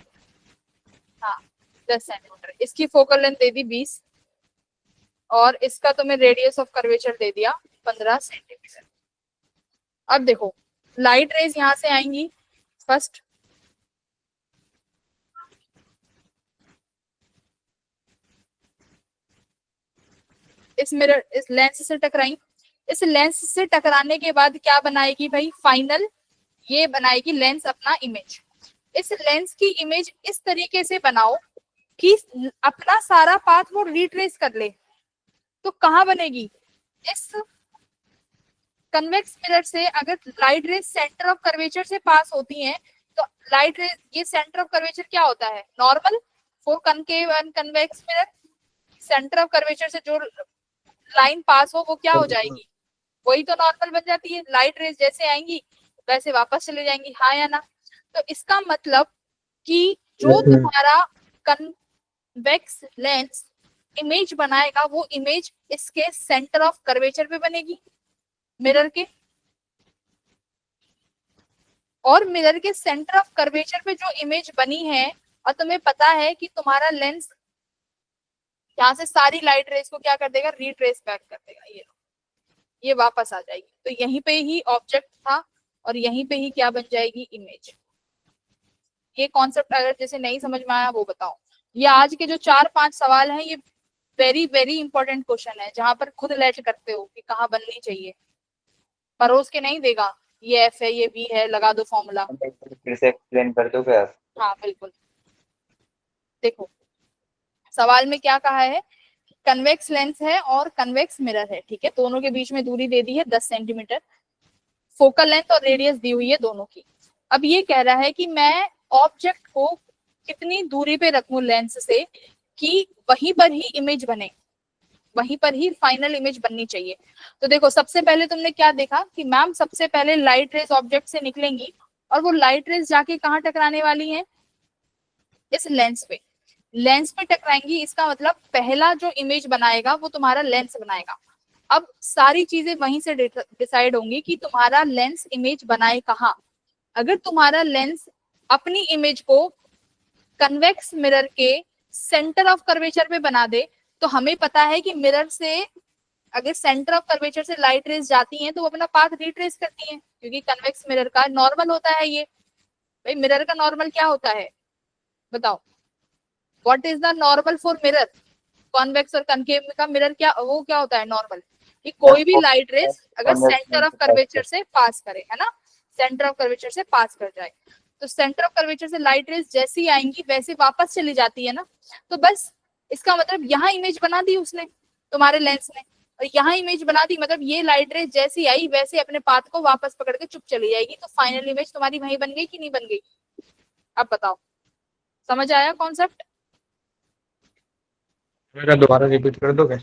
हाँ 10 सेंटीमीटर, इसकी फोकल लेंथ दे दी 20 और इसका तुम्हें रेडियस ऑफ कर्वेचर दे दिया 15 सेंटीमीटर। अब देखो लाइट रेज यहां से आएंगी फर्स्ट, इस मिरर इस लेंस से टकराई, इस लेंस से टकराने के बाद क्या बनाएगी भाई, फाइनल ये बनाएगी लेंस अपना इमेज। इस लेंस की इमेज इस तरीके से बनाओ कि अपना सारा पाथ वो रिट्रेस कर ले। तो कहाँ बनेगी, इस कन्वेक्स मिरर से अगर light rays centre of curvature से पास होती हैं तो लाइट रेज, ये सेंटर ऑफ कर्वेचर क्या होता है, normal for concave and convex mirror, centre of curvature से जो लाइन पास हो वो क्या हो जाएगी, वही तो नॉर्मल बन जाती है। लाइट रेज जैसे आएंगी वैसे वापस चले जाएंगी, हाँ या ना। तो इसका मतलब कि जो तुम्हारा कन्वेक्स लेंस इमेज बनाएगा वो इमेज इसके सेंटर ऑफ कर्वेचर पे बनेगी मिरर के, और मिरर के सेंटर ऑफ कर्वेचर पे जो इमेज बनी है, और तुम्हें पता है कि तुम्हारा लेंस यहाँ से सारी लाइट रेज को क्या कर देगा, रिट्रेस बैक कर देगा, ये वापस आ जाएगी। तो यहीं पे ही ऑब्जेक्ट था और यहीं पे ही क्या बन जाएगी, इमेज। ये कॉन्सेप्ट अगर जैसे नहीं समझ में आया वो बताओ। ये आज के जो 4-5 सवाल हैं ये वेरी वेरी इंपॉर्टेंट क्वेश्चन है, जहां पर खुद लेट करते हो कि कहाँ बननी चाहिए, परोस के नहीं देगा, ये एफ है ये बी है लगा दो फॉर्मूला। फिर से एक्सप्लेन कर दो क्या? हाँ बिल्कुल, देखो सवाल में क्या कहा है, कन्वेक्स लेंस है और कन्वेक्स मिरर है, ठीक है, दोनों के बीच में दूरी दे दी है 10 सेंटीमीटर, फोकल लेंथ और रेडियस दी हुई है दोनों की। अब ये कह रहा है कि मैं ऑब्जेक्ट को कितनी दूरी पे रखूं लेंस से कि वहीं पर ही इमेज बने, वहीं पर ही फाइनल इमेज बननी चाहिए। तो देखो सबसे पहले तुमने क्या देखा कि मैम सबसे पहले लाइट रेज ऑब्जेक्ट से निकलेंगी और वो लाइट रेज जाके कहाँ टकराने वाली हैं, इस लेंस पे, लेंस पे टकराएंगी। इसका मतलब पहला जो इमेज बनाएगा वो तुम्हारा लेंस बनाएगा। अब सारी चीजें वहीं से डिसाइड होंगी कि तुम्हारा लेंस इमेज बनाए कहाँ। अगर तुम्हारा लेंस अपनी इमेज को कन्वेक्स मिरर के सेंटर ऑफ कर्वेचर पे बना दे, तो हमें पता है कि मिरर से अगर सेंटर ऑफ कर्वेचर से लाइट रेज जाती हैं तो वो अपना पाथ रिट्रेस करती हैं, क्योंकि कन्वेक्स मिरर का नॉर्मल होता है ये। भाई मिरर का नॉर्मल क्या होता है बताओ, what is the normal for mirror, convex और कनकेव का मिरर क्या, वो क्या होता है नॉर्मल, कि कोई भी लाइट रेज अगर सेंटर ऑफ कर्वेचर से पास करे, है ना, सेंटर ऑफ कर्वेचर से पास कर जाए, तो सेंटर ऑफ कर्वेचर से लाइट रेज जैसी आएंगी वैसे वापस चली जाती है ना। तो बस इसका मतलब यहाँ इमेज बना दी उसने, तुम्हारे लेंस ने, और यहाँ इमेज बना दी, मतलब ये लाइट रेज जैसी आई वैसे अपने पाथ को वापस पकड़ के चुप चली जाएगी। तो फाइनल इमेज तुम्हारी वहीं बन गई कि नहीं बन गई, अब बताओ, समझ आया कॉन्सेप्ट? मेरा दोबारा रिपीट कर दोगे?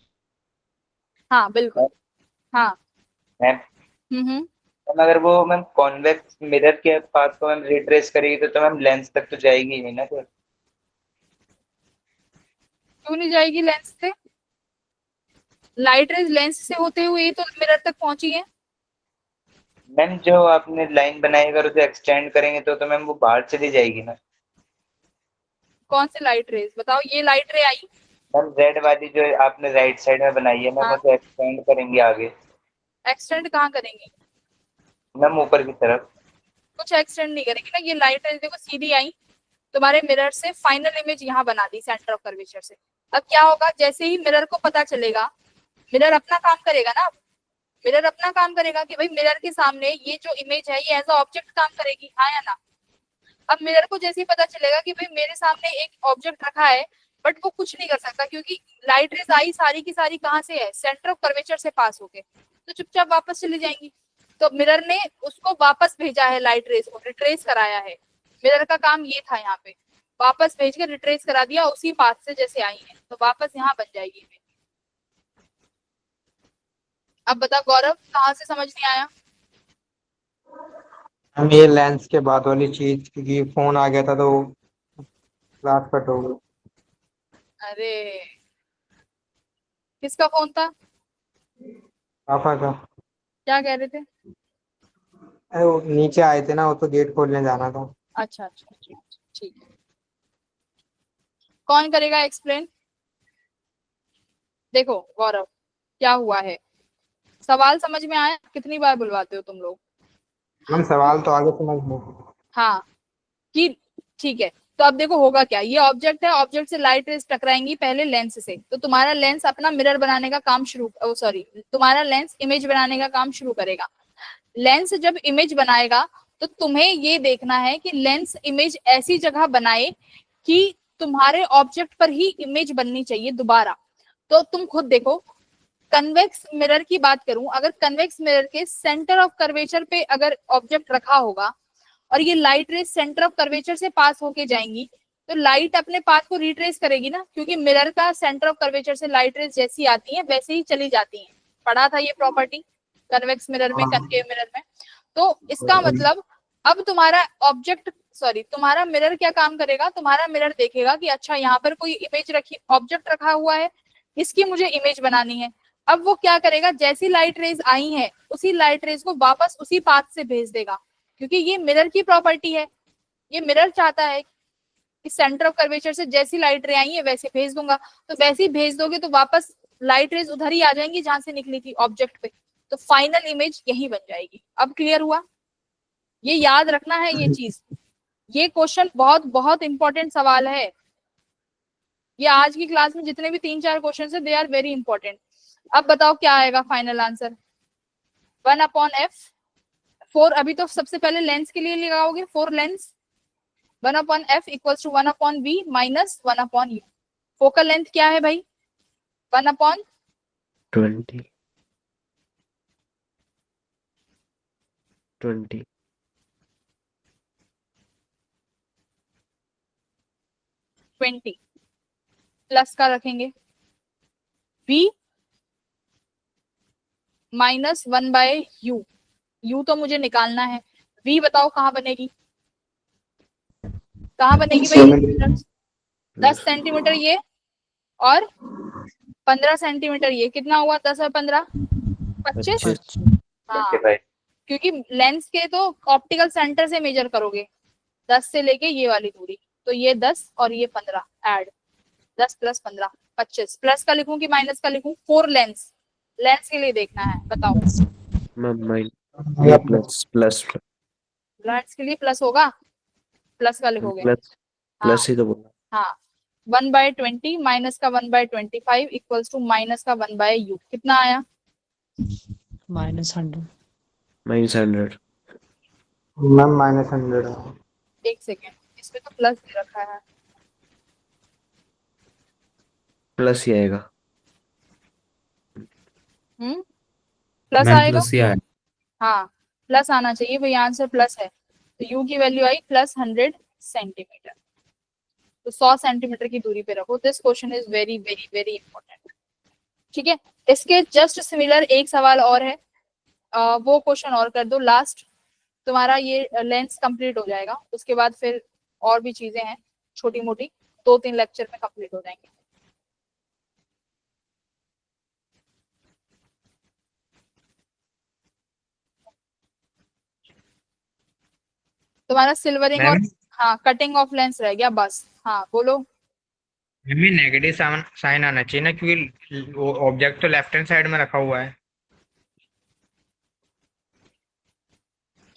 हाँ बिल्कुल, हाँ मैम मैम अगर वो मैम कॉन्वेक्स मिरर के पाथ को मैम रिट्रेस करेगी तो मैम लेंस तक तो जाएगी ही नहीं ना फिर? क्यों नहीं जाएगी लेंस से, लाइट रेज लेंस से होते हुए ही तो मिरर तक पहुंची है। मैम जो आपने लाइन बनाई अगर उसे एक्सटेंड करेंगे तो मैम वो बाहर चली जाएगी ना। कौन से लाइट रेज बताओ, ये लाइट रे आई मैम रेड वाली जो आपने राइट साइड में बनाई है मैम हाँ। उसे एक्सटेंड करेंगे आगे, एक्सटेंड कहाँ करेंगे, मैम ऊपर की तरफ। कुछ एक्सटेंड नहीं करेंगे ना, ये लाइट रेज देखो सीधी आई तुम्हारे मिरर से, फाइनल इमेज यहाँ बना दी सेंटर ऑफ कर्वेचर से। अब क्या होगा, जैसे ही मिरर को पता चलेगा, मिरर अपना काम करेगा ना, मिरर अपना काम करेगा कि भाई मिरर के सामने ये जो इमेज है ये एज अ ऑब्जेक्ट काम करेगी, हाँ या ना। अब मिरर को जैसे ही पता चलेगा कि भाई मेरे सामने एक ऑब्जेक्ट रखा है, बट वो कुछ नहीं कर सकता क्योंकि लाइट रेज आई सारी की सारी कहाँ से है, सेंटर ऑफ कर्वेचर से पास होके, तो चुपचाप वापस चली जाएंगी। तो मिरर ने उसको वापस भेजा है, लाइट रेज को रिट्रेस कराया है, मिरर का काम ये था, यहाँ पे वापस भेज के रिट्रेस करा दिया उसी पाथ से जैसे आई है, तो वापस यहाँ बन जाएगी। अब बता गौरव, कहाँ से समझ नहीं आया? हम ये लेंस के बाद वाली चीज, क्योंकि फोन आ गया था तो क्लास कट हो गई। अरे किसका फोन था? पापा का। क्या कह रहे थे? अरे वो नीचे आए थे ना, वो तो गेट खोलने जाना था। अच्छा अच्छा अच्छा, ठीक है। कौन करेगा एक्सप्लेन? देखो गौरव, क्या हुआ है, सवाल समझ में आया? कितनी बार बुलवाते हो तुम लोग? मैम सवाल तो आगे समझ में। हाँ कि ठीक है, तो अब देखो होगा क्या, ये ऑब्जेक्ट है, ऑब्जेक्ट से लाइट रेज टकराएंगी पहले लेंस से, तो तुम्हारा लेंस अपना मिरर बनाने का काम शुरू, सॉरी तुम्हारा लेंस इमेज बनाने का काम शुरू करेगा। लेंस जब इमेज बनाएगा तो तुम्हें ये देखना है कि लेंस इमेज ऐसी जगह बनाए कि तुम्हारे ऑब्जेक्ट पर ही इमेज बननी चाहिए दोबारा। तो तुम खुद देखो, कन्वेक्स मिरर की बात करूं, अगर कन्वेक्स मिरर के सेंटर ऑफ कर्वेचर पे अगर ऑब्जेक्ट रखा होगा और ये light rays centre of curvature से पास होके जाएंगी, तो लाइट अपने पाथ को रिट्रेस करेगी ना, क्योंकि मिरर का सेंटर ऑफ कर्वेचर से लाइट रेज जैसी आती है वैसे ही चली जाती है। पढ़ा था ये प्रॉपर्टी कन्वेक्स मिरर में, कनकेव मिरर में। तो इसका मतलब अब तुम्हारा ऑब्जेक्ट, सॉरी तुम्हारा मिरर क्या काम करेगा, तुम्हारा मिरर देखेगा कि अच्छा यहाँ पर कोई इमेज रखी, ऑब्जेक्ट रखा हुआ है, इसकी मुझे इमेज बनानी है। अब वो क्या करेगा, जैसी लाइट रेज आई है उसी लाइट रेज को वापस उसी पाथ से भेज देगा, क्योंकि ये मिरर की प्रॉपर्टी है। ये मिरर चाहता है कि सेंटर ऑफ कर्वेचर से जैसी लाइट रे आई है वैसे भेज दूंगा, तो वैसे ही भेज दोगे तो वापस लाइट रेज उधर ही आ जाएंगी जहां से निकली थी ऑब्जेक्ट पे, तो फाइनल इमेज यही बन जाएगी। अब क्लियर हुआ? ये याद रखना है ये चीज, ये क्वेश्चन बहुत बहुत इंपॉर्टेंट सवाल है। ये आज की क्लास में जितने भी 3-4 क्वेश्चन है दे आर वेरी इंपॉर्टेंट। अब बताओ क्या आएगा फाइनल आंसर? 1/f 4, अभी तो सबसे पहले लेंस के लिए लगाओगे 4 lens, 1/f equals to 1/v minus 1/u। Focal length क्या है भाई? 20 20 प्लस का रखेंगे v माइनस 1/u। u तो मुझे निकालना है, v बताओ कहाँ बनेगी, कहाँ बनेगी भाई? 10 सेंटीमीटर ये और 15 सेंटीमीटर ये, कितना हुआ 10 और 15 25। हाँ क्योंकि लेंस के तो ऑप्टिकल सेंटर से मेजर करोगे 10 से लेके ये वाली दूरी, तो ये 10 और ये 15 ऐड, 10 प्लस 15 25। प्लस का लिखूं कि माइनस का लिखूं? 4 लेंस, लेंस के लिए देखना है, बताओ। प्लस लेंस के लिए प्लस होगा, प्लस का लिखोगे? प्लस ही तो बोला। हाँ 1/20 माइनस का 1/25 इक्वल्स टू माइनस का 1/u। कितना आया? -100। -100 मैम -100। एक सेकेंड, इसमें तो प्लस दे रखा है। प्लस ही आएगा। प्लस मैम आएगा? प्लस ही आया। हाँ प्लस आना चाहिए भाई, आंसर प्लस है, तो u की वैल्यू आई +100 सेंटीमीटर। तो 100 सेंटीमीटर की दूरी पे रखो। This question is very very very important. ठीक है, इसके जस्ट सिमिलर एक सवाल और है, वो क्वेश्चन और कर दो, लास्ट तुम्हारा ये लेंस कंप्लीट हो जाएगा। उसके बाद फिर और भी चीजें हैं छोटी मोटी, 2-3 लेक्चर में कंप्लीट हो जाएंगे। तुम्हारा सिल्वरिंग और हाँ कटिंग ऑफ लेंस रह गया बस। हाँ बोलो। मैम नेगेटिव साइन आना चाहिए ना, क्योंकि ऑब्जेक्ट तो लेफ्ट हैंड साइड में रखा हुआ है।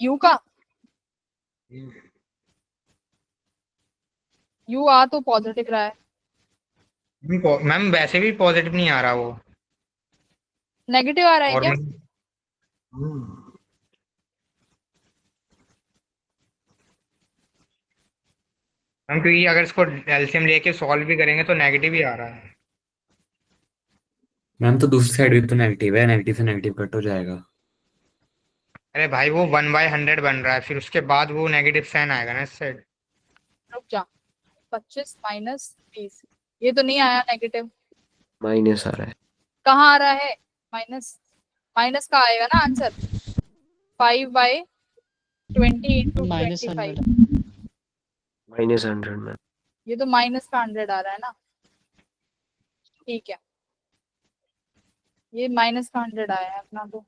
यू का यू आ तो पॉजिटिव रहा है, मैम वैसे भी पॉजिटिव नहीं आ रहा वो, नेगेटिव आ रहा है और क्या? मैम क्योंकि अगर इसको एलसीएम लेके सॉल्व भी करेंगे तो नेगेटिव ही आ रहा है। मैम तो दूसरी साइड भी तो नेगेटिव है, नेगेटिव से नेगेटिव कट हो जाएगा। अरे भाई वो 1/100 बन रहा है, फिर उसके बाद वो नेगेटिव साइन आएगा ना इस साइड। रुक जा, 25 माइनस 20, ये तो नहीं आया नेगेटिव, माइनस आ रहा है। कहाँ आ रहा है माइनस? माइनस का आएगा ना आंसर, 5/20 × 25। -100 में ये तो माइनस का 100 आ रहा है ना, ठीक है, ये माइनस का 100 आया है अपना तो।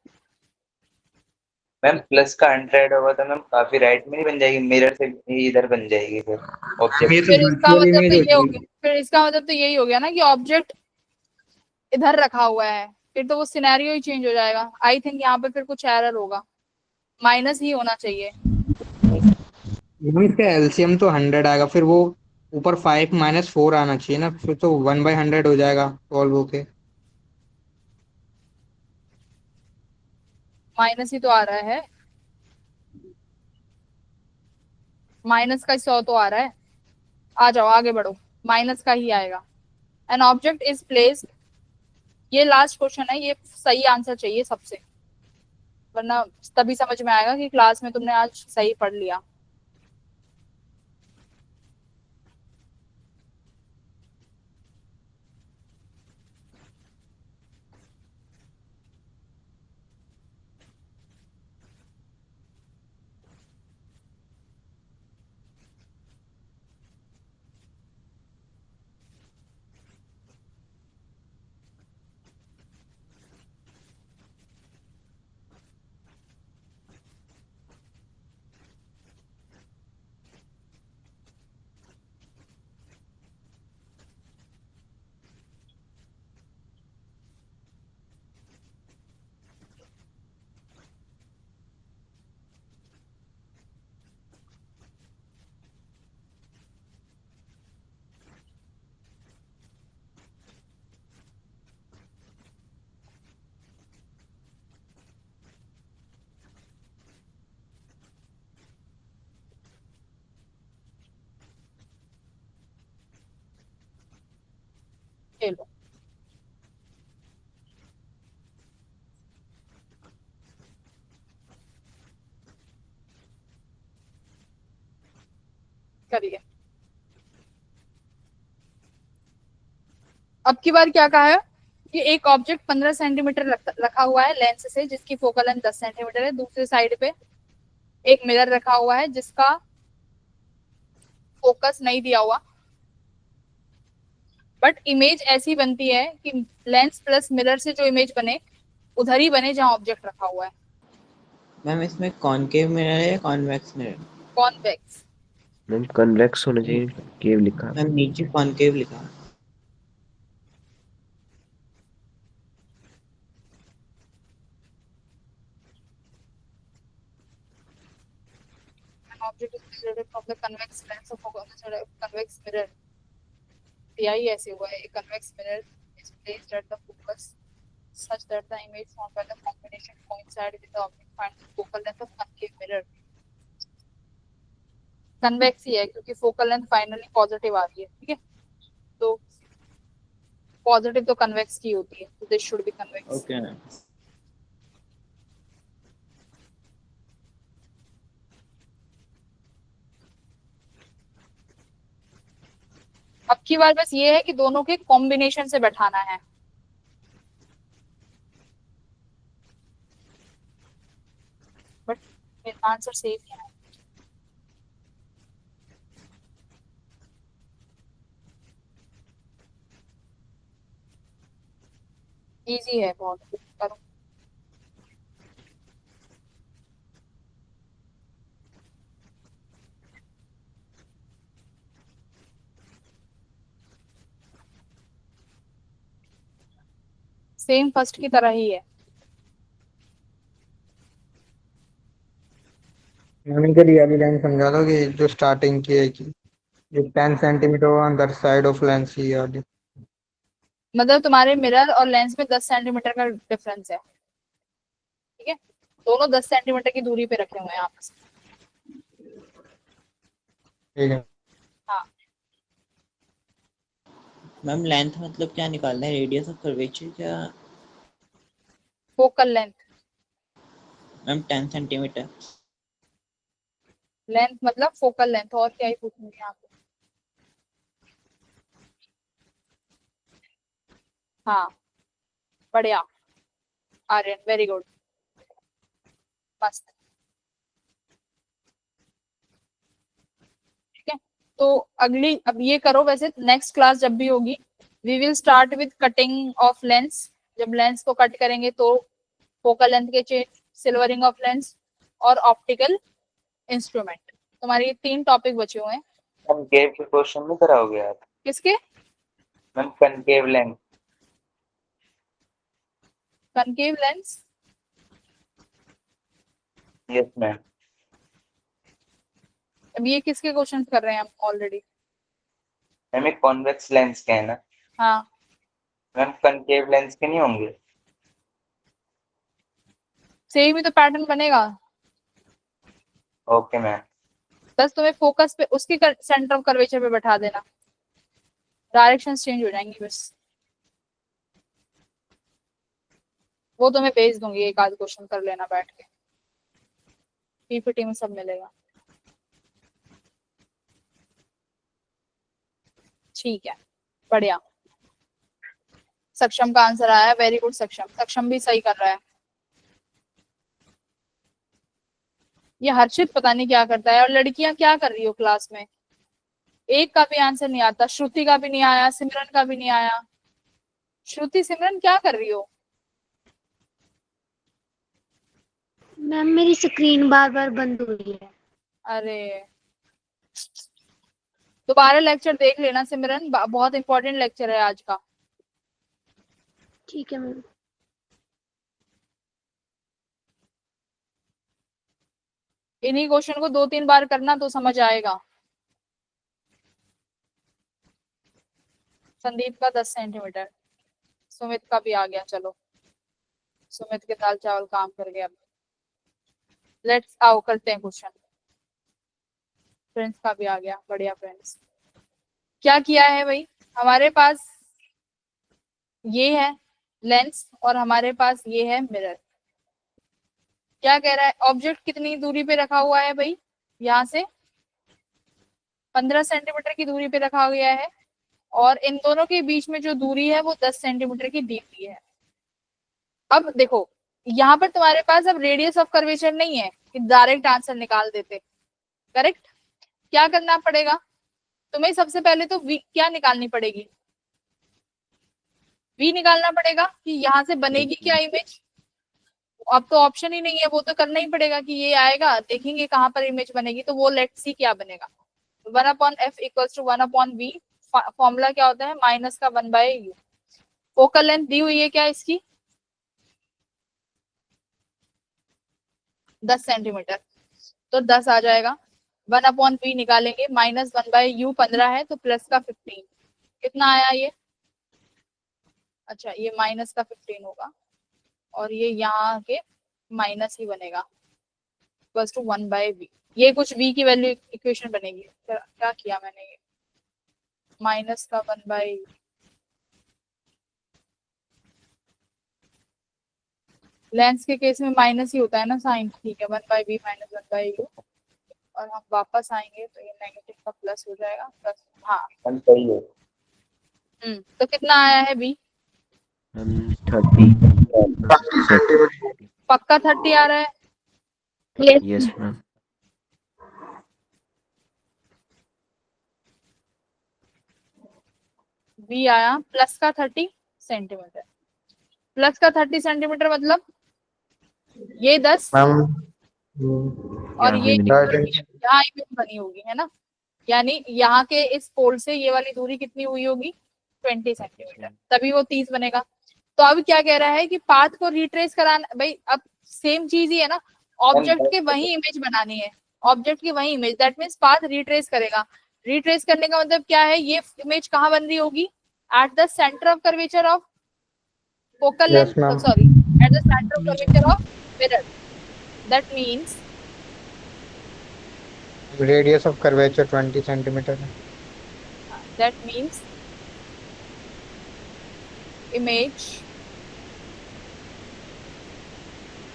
मैम प्लस का 100 होगा तो मैम काफी राइट में नहीं बन जाएगी, मिरर से भी इधर बन जाएगी फिर ऑब्जेक्ट। ये तो फिर इसका वर्चुअल मतलब इमेज तो ये हो होती गया, है। फिर इसका मतलब तो यही हो गया ना कि ऑब्जेक्ट इधर रखा हुआ है, फिर तो वो सिनेरियो ही चेंज हो जाएगा। आई थिंक यहाँ पे फिर कुछ एरर होगा, माइनस ही होना चाहिए। मैम इसका एलसीएम तो 100 आएगा, फिर वो ऊपर 5 माइनस 4 आना चाहिए ना, फिर तो 1/100 हो जाएगा सॉल्व होके। माइनस ही तो आ रहा है, माइनस का 100 तो आ रहा है। आ जाओ आगे बढ़ो, माइनस का ही आएगा। एन ऑब्जेक्ट इज प्लेस्ड, ये लास्ट क्वेश्चन है, ये सही आंसर चाहिए सबसे, वरना तभी समझ में आएगा कि क्लास में तुमने आज सही पढ़ लिया। चलो करिए। अब की बार क्या कहा है कि एक ऑब्जेक्ट 15 सेंटीमीटर रखा हुआ है लेंस से, जिसकी फोकल लेंथ 10 सेंटीमीटर है। दूसरी साइड पे एक मिरर रखा हुआ है जिसका फोकस नहीं दिया हुआ, बट इमेज ऐसी बनती है कि लेंस प्लस मिरर से जो इमेज बने उधर ही बने जहां ऑब्जेक्ट रखा हुआ है। मैम इसमें कॉनकेव मिरर है या convex mirror? Convex. Ma'am convex होना चाहिए, केव लिखा है। मैम नीचे कॉनकेव लिखा है। Object is presented from the convex lens of a convex mirror। यही ऐसे हुआ है, convex mirror is placed at the focus such that the image formed by the combination coincide with the object finds the focal length of concave mirror। Convex ही है क्योंकि focal length finally positive आ रही है, ठीक है, तो positive तो कन्वेक्स की होती है, तो this should B convex. Okay ma'am. अब की बार बस ये है कि दोनों के कॉम्बिनेशन से बैठाना है। बट आंसर सेम है। इजी है बहुत, करो। सेम फर्स्ट की तरह ही है। मैंने के लिए वाली लाइन समझा दो कि जो स्टार्टिंग की है कि जो 10 centimetre on the side of lens ही वाली। मतलब तुम्हारे मिरर और लेंस में 10 सेंटीमीटर का डिफरेंस है, ठीक है, दोनों 10 सेंटीमीटर की दूरी पे रखे हुए हैं आपस में। ठीक है हाँ, मैम लेंथ मतलब क्या निकालना है, रेडियस ऑफ कर्वेचर क्या? Focal length. Ma'am 10 centimetre. Length मतलब फोकल लेंथ, और क्या ही पूछूंगी यहाँ पे। हाँ बढ़िया आर्यन, वेरी गुड, मस्त। ठीक है, तो अगली अब ये करो, वैसे नेक्स्ट क्लास जब भी होगी we will start with cutting of lens, जब लेंस को कट करेंगे तो फोकल लेंथ के चेंज, सिल्वरिंग ऑफ लेंस और ऑप्टिकल इंस्ट्रूमेंट। तुम्हारी 3 टॉपिक बचे हुए हैं। कनकेव के क्वेश्चन नहीं कराओगे आप? किसके? Ma'am concave lens. Concave lens? Yes ma'am. अब ये किसके क्वेश्चन कर रहे हैं हम ऑलरेडी? मैम एक कॉन्वेक्स लेंस के है ना? हाँ मैम कनकेव लेंस के नहीं होंगे? सेम ही तो पैटर्न बनेगा। Okay ma'am. बस तुम्हें फोकस पे उसकी सेंटर ऑफ कर्वेचर पे बैठा देना, डायरेक्शंस चेंज हो जाएंगी बस। वो तुम्हें भेज दूंगी, एक आध क्वेश्चन कर लेना बैठ के, पीपीटी में सब मिलेगा। ठीक है, बढ़िया। सक्षम का आंसर आया, वेरी गुड सक्षम। सक्षम भी सही कर रहा है। ये हर्षित पता नहीं क्या करता है। और लड़कियां क्या कर रही हो क्लास में? एक का भी आंसर नहीं आता, श्रुति का भी नहीं आया, सिमरन का भी नहीं आया। श्रुति सिमरन क्या कर रही हो? मैम मेरी स्क्रीन बार बार बंद हुई है। अरे दोबारा लेक्चर देख लेना सिमरन, बहुत इंपॉर्टेंट लेक्चर है आज का। ठीक है मैम। इन्हीं क्वेश्चन को 2-3 बार करना तो समझ आएगा। संदीप का 10 सेंटीमीटर, सुमित का भी आ गया। चलो सुमित के दाल चावल काम कर गया। लेट्स आओ करते हैं क्वेश्चन। फ्रेंड्स का भी आ गया, बढ़िया। फ्रेंड्स क्या किया है भाई, हमारे पास ये है लेंस और हमारे पास ये है मिरर। क्या कह रहा है, ऑब्जेक्ट कितनी दूरी पे रखा हुआ है भाई? यहाँ से 15 सेंटीमीटर की दूरी पे रखा गया है और इन दोनों के बीच में जो दूरी है वो 10 सेंटीमीटर की दी हुई है। अब देखो यहाँ पर तुम्हारे पास अब रेडियस ऑफ कर्वेचर नहीं है कि डायरेक्ट आंसर निकाल देते, करेक्ट? क्या करना पड़ेगा तुम्हें? सबसे पहले तो वी क्या निकालनी पड़ेगी? वी निकालना पड़ेगा कि यहाँ से बनेगी क्या इमेज। अब तो ऑप्शन ही नहीं है, वो तो करना ही पड़ेगा कि ये आएगा, देखेंगे कहाँ पर इमेज बनेगी। तो वो लेट्स सी क्या बनेगा। 1/f equals to 1/v। Formula क्या होता है? माइनस का 1/u। फोकल लेंथ दी हुई है क्या इसकी? 10 सेंटीमीटर, तो 10 आ जाएगा। 1/v निकालेंगे, माइनस 1/u 15 है तो प्लस का 15। कितना आया ये? अच्छा ये माइनस का 15 होगा और ये यहाँ के माइनस ही बनेगा, प्लस टू 1/v। ये कुछ v की वैल्यू इक्वेशन बनेगी। क्या किया मैंने? ये माइनस का 1/u, लेंस के केस में माइनस ही होता है ना साइन, ठीक है। 1/v माइनस 1/u और हम वापस आएंगे तो ये नेगेटिव का प्लस हो जाएगा, प्लस। हाँ सही है। तो कितना आया है v? 30। पक्का 30 आ रहा है? Yes ma'am. v आया प्लस का 30 सेंटीमीटर। प्लस का 30 सेंटीमीटर मतलब ये 10 और ये यहाँ इमेज बनी होगी, है ना? यानी यहाँ के इस पोल से ये वाली दूरी कितनी हुई होगी? 20 सेंटीमीटर, तभी वो 30 बनेगा। तो अब क्या कह रहा है कि पाथ को रिट्रेस कराना। भाई अब सेम चीज ही है ना, ऑब्जेक्ट के वही इमेज बनानी है, ऑब्जेक्ट की वही image, that means path retrace करेगा। रिट्रेस करने का मतलब क्या है? ये इमेज कहाँ बन रही होगी? At the centre of curvature of focal length, sorry at the centre of curvature of mirror. That means radius of curvature 20 centimetre है। that means image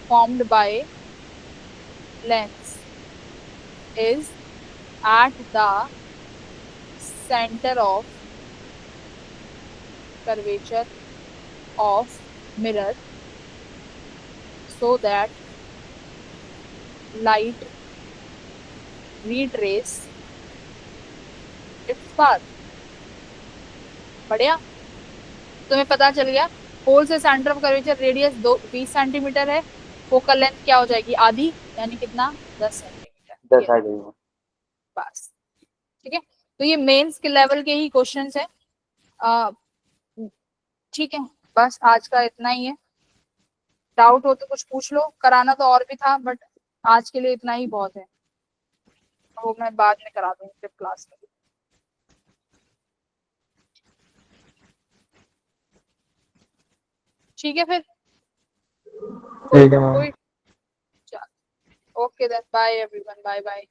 formed by lens is at the center of curvature of mirror so that light retrace its path। बढ़िया। तुम्हें पता चल गया whole से centre of curvature radius 20 centimetre है, focal length क्या हो जाएगी आधी, यानी कितना 10 सेंटीमीटर 10 आ जाएगा बस। ठीक है, तो ये मेंस के लेवल के ही क्वेश्चंस है। ठीक है, बस आज का इतना ही है। डाउट हो तो कुछ पूछ लो, कराना तो और भी था बट आज के लिए इतना ही बहुत है, वो मैं बाद में करा दूंगी फिर क्लास में। ठीक है फिर, ठीक है ma'am. Okay then, bye everyone, bye bye.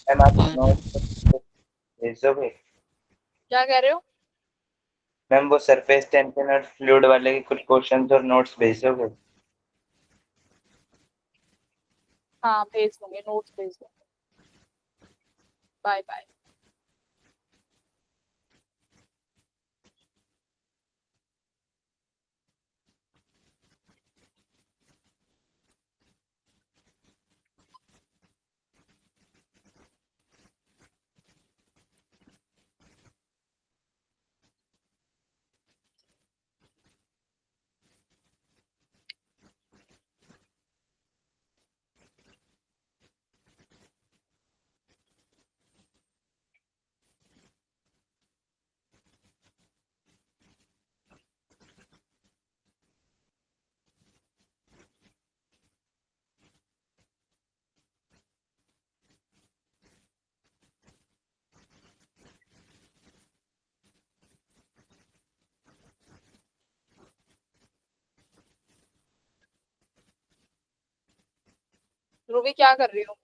Ma'am आप नोट्स भेज दोगे? क्या कह रहे हो? मैम वो सरफेस टेंशन और फ्लूइड वाले के कुछ क्वेश्चंस और नोट्स भेज दोगे? हाँ भेज दूंगे, नोट्स भेज दूंगे। Bye bye. रूबी क्या कर रही हो?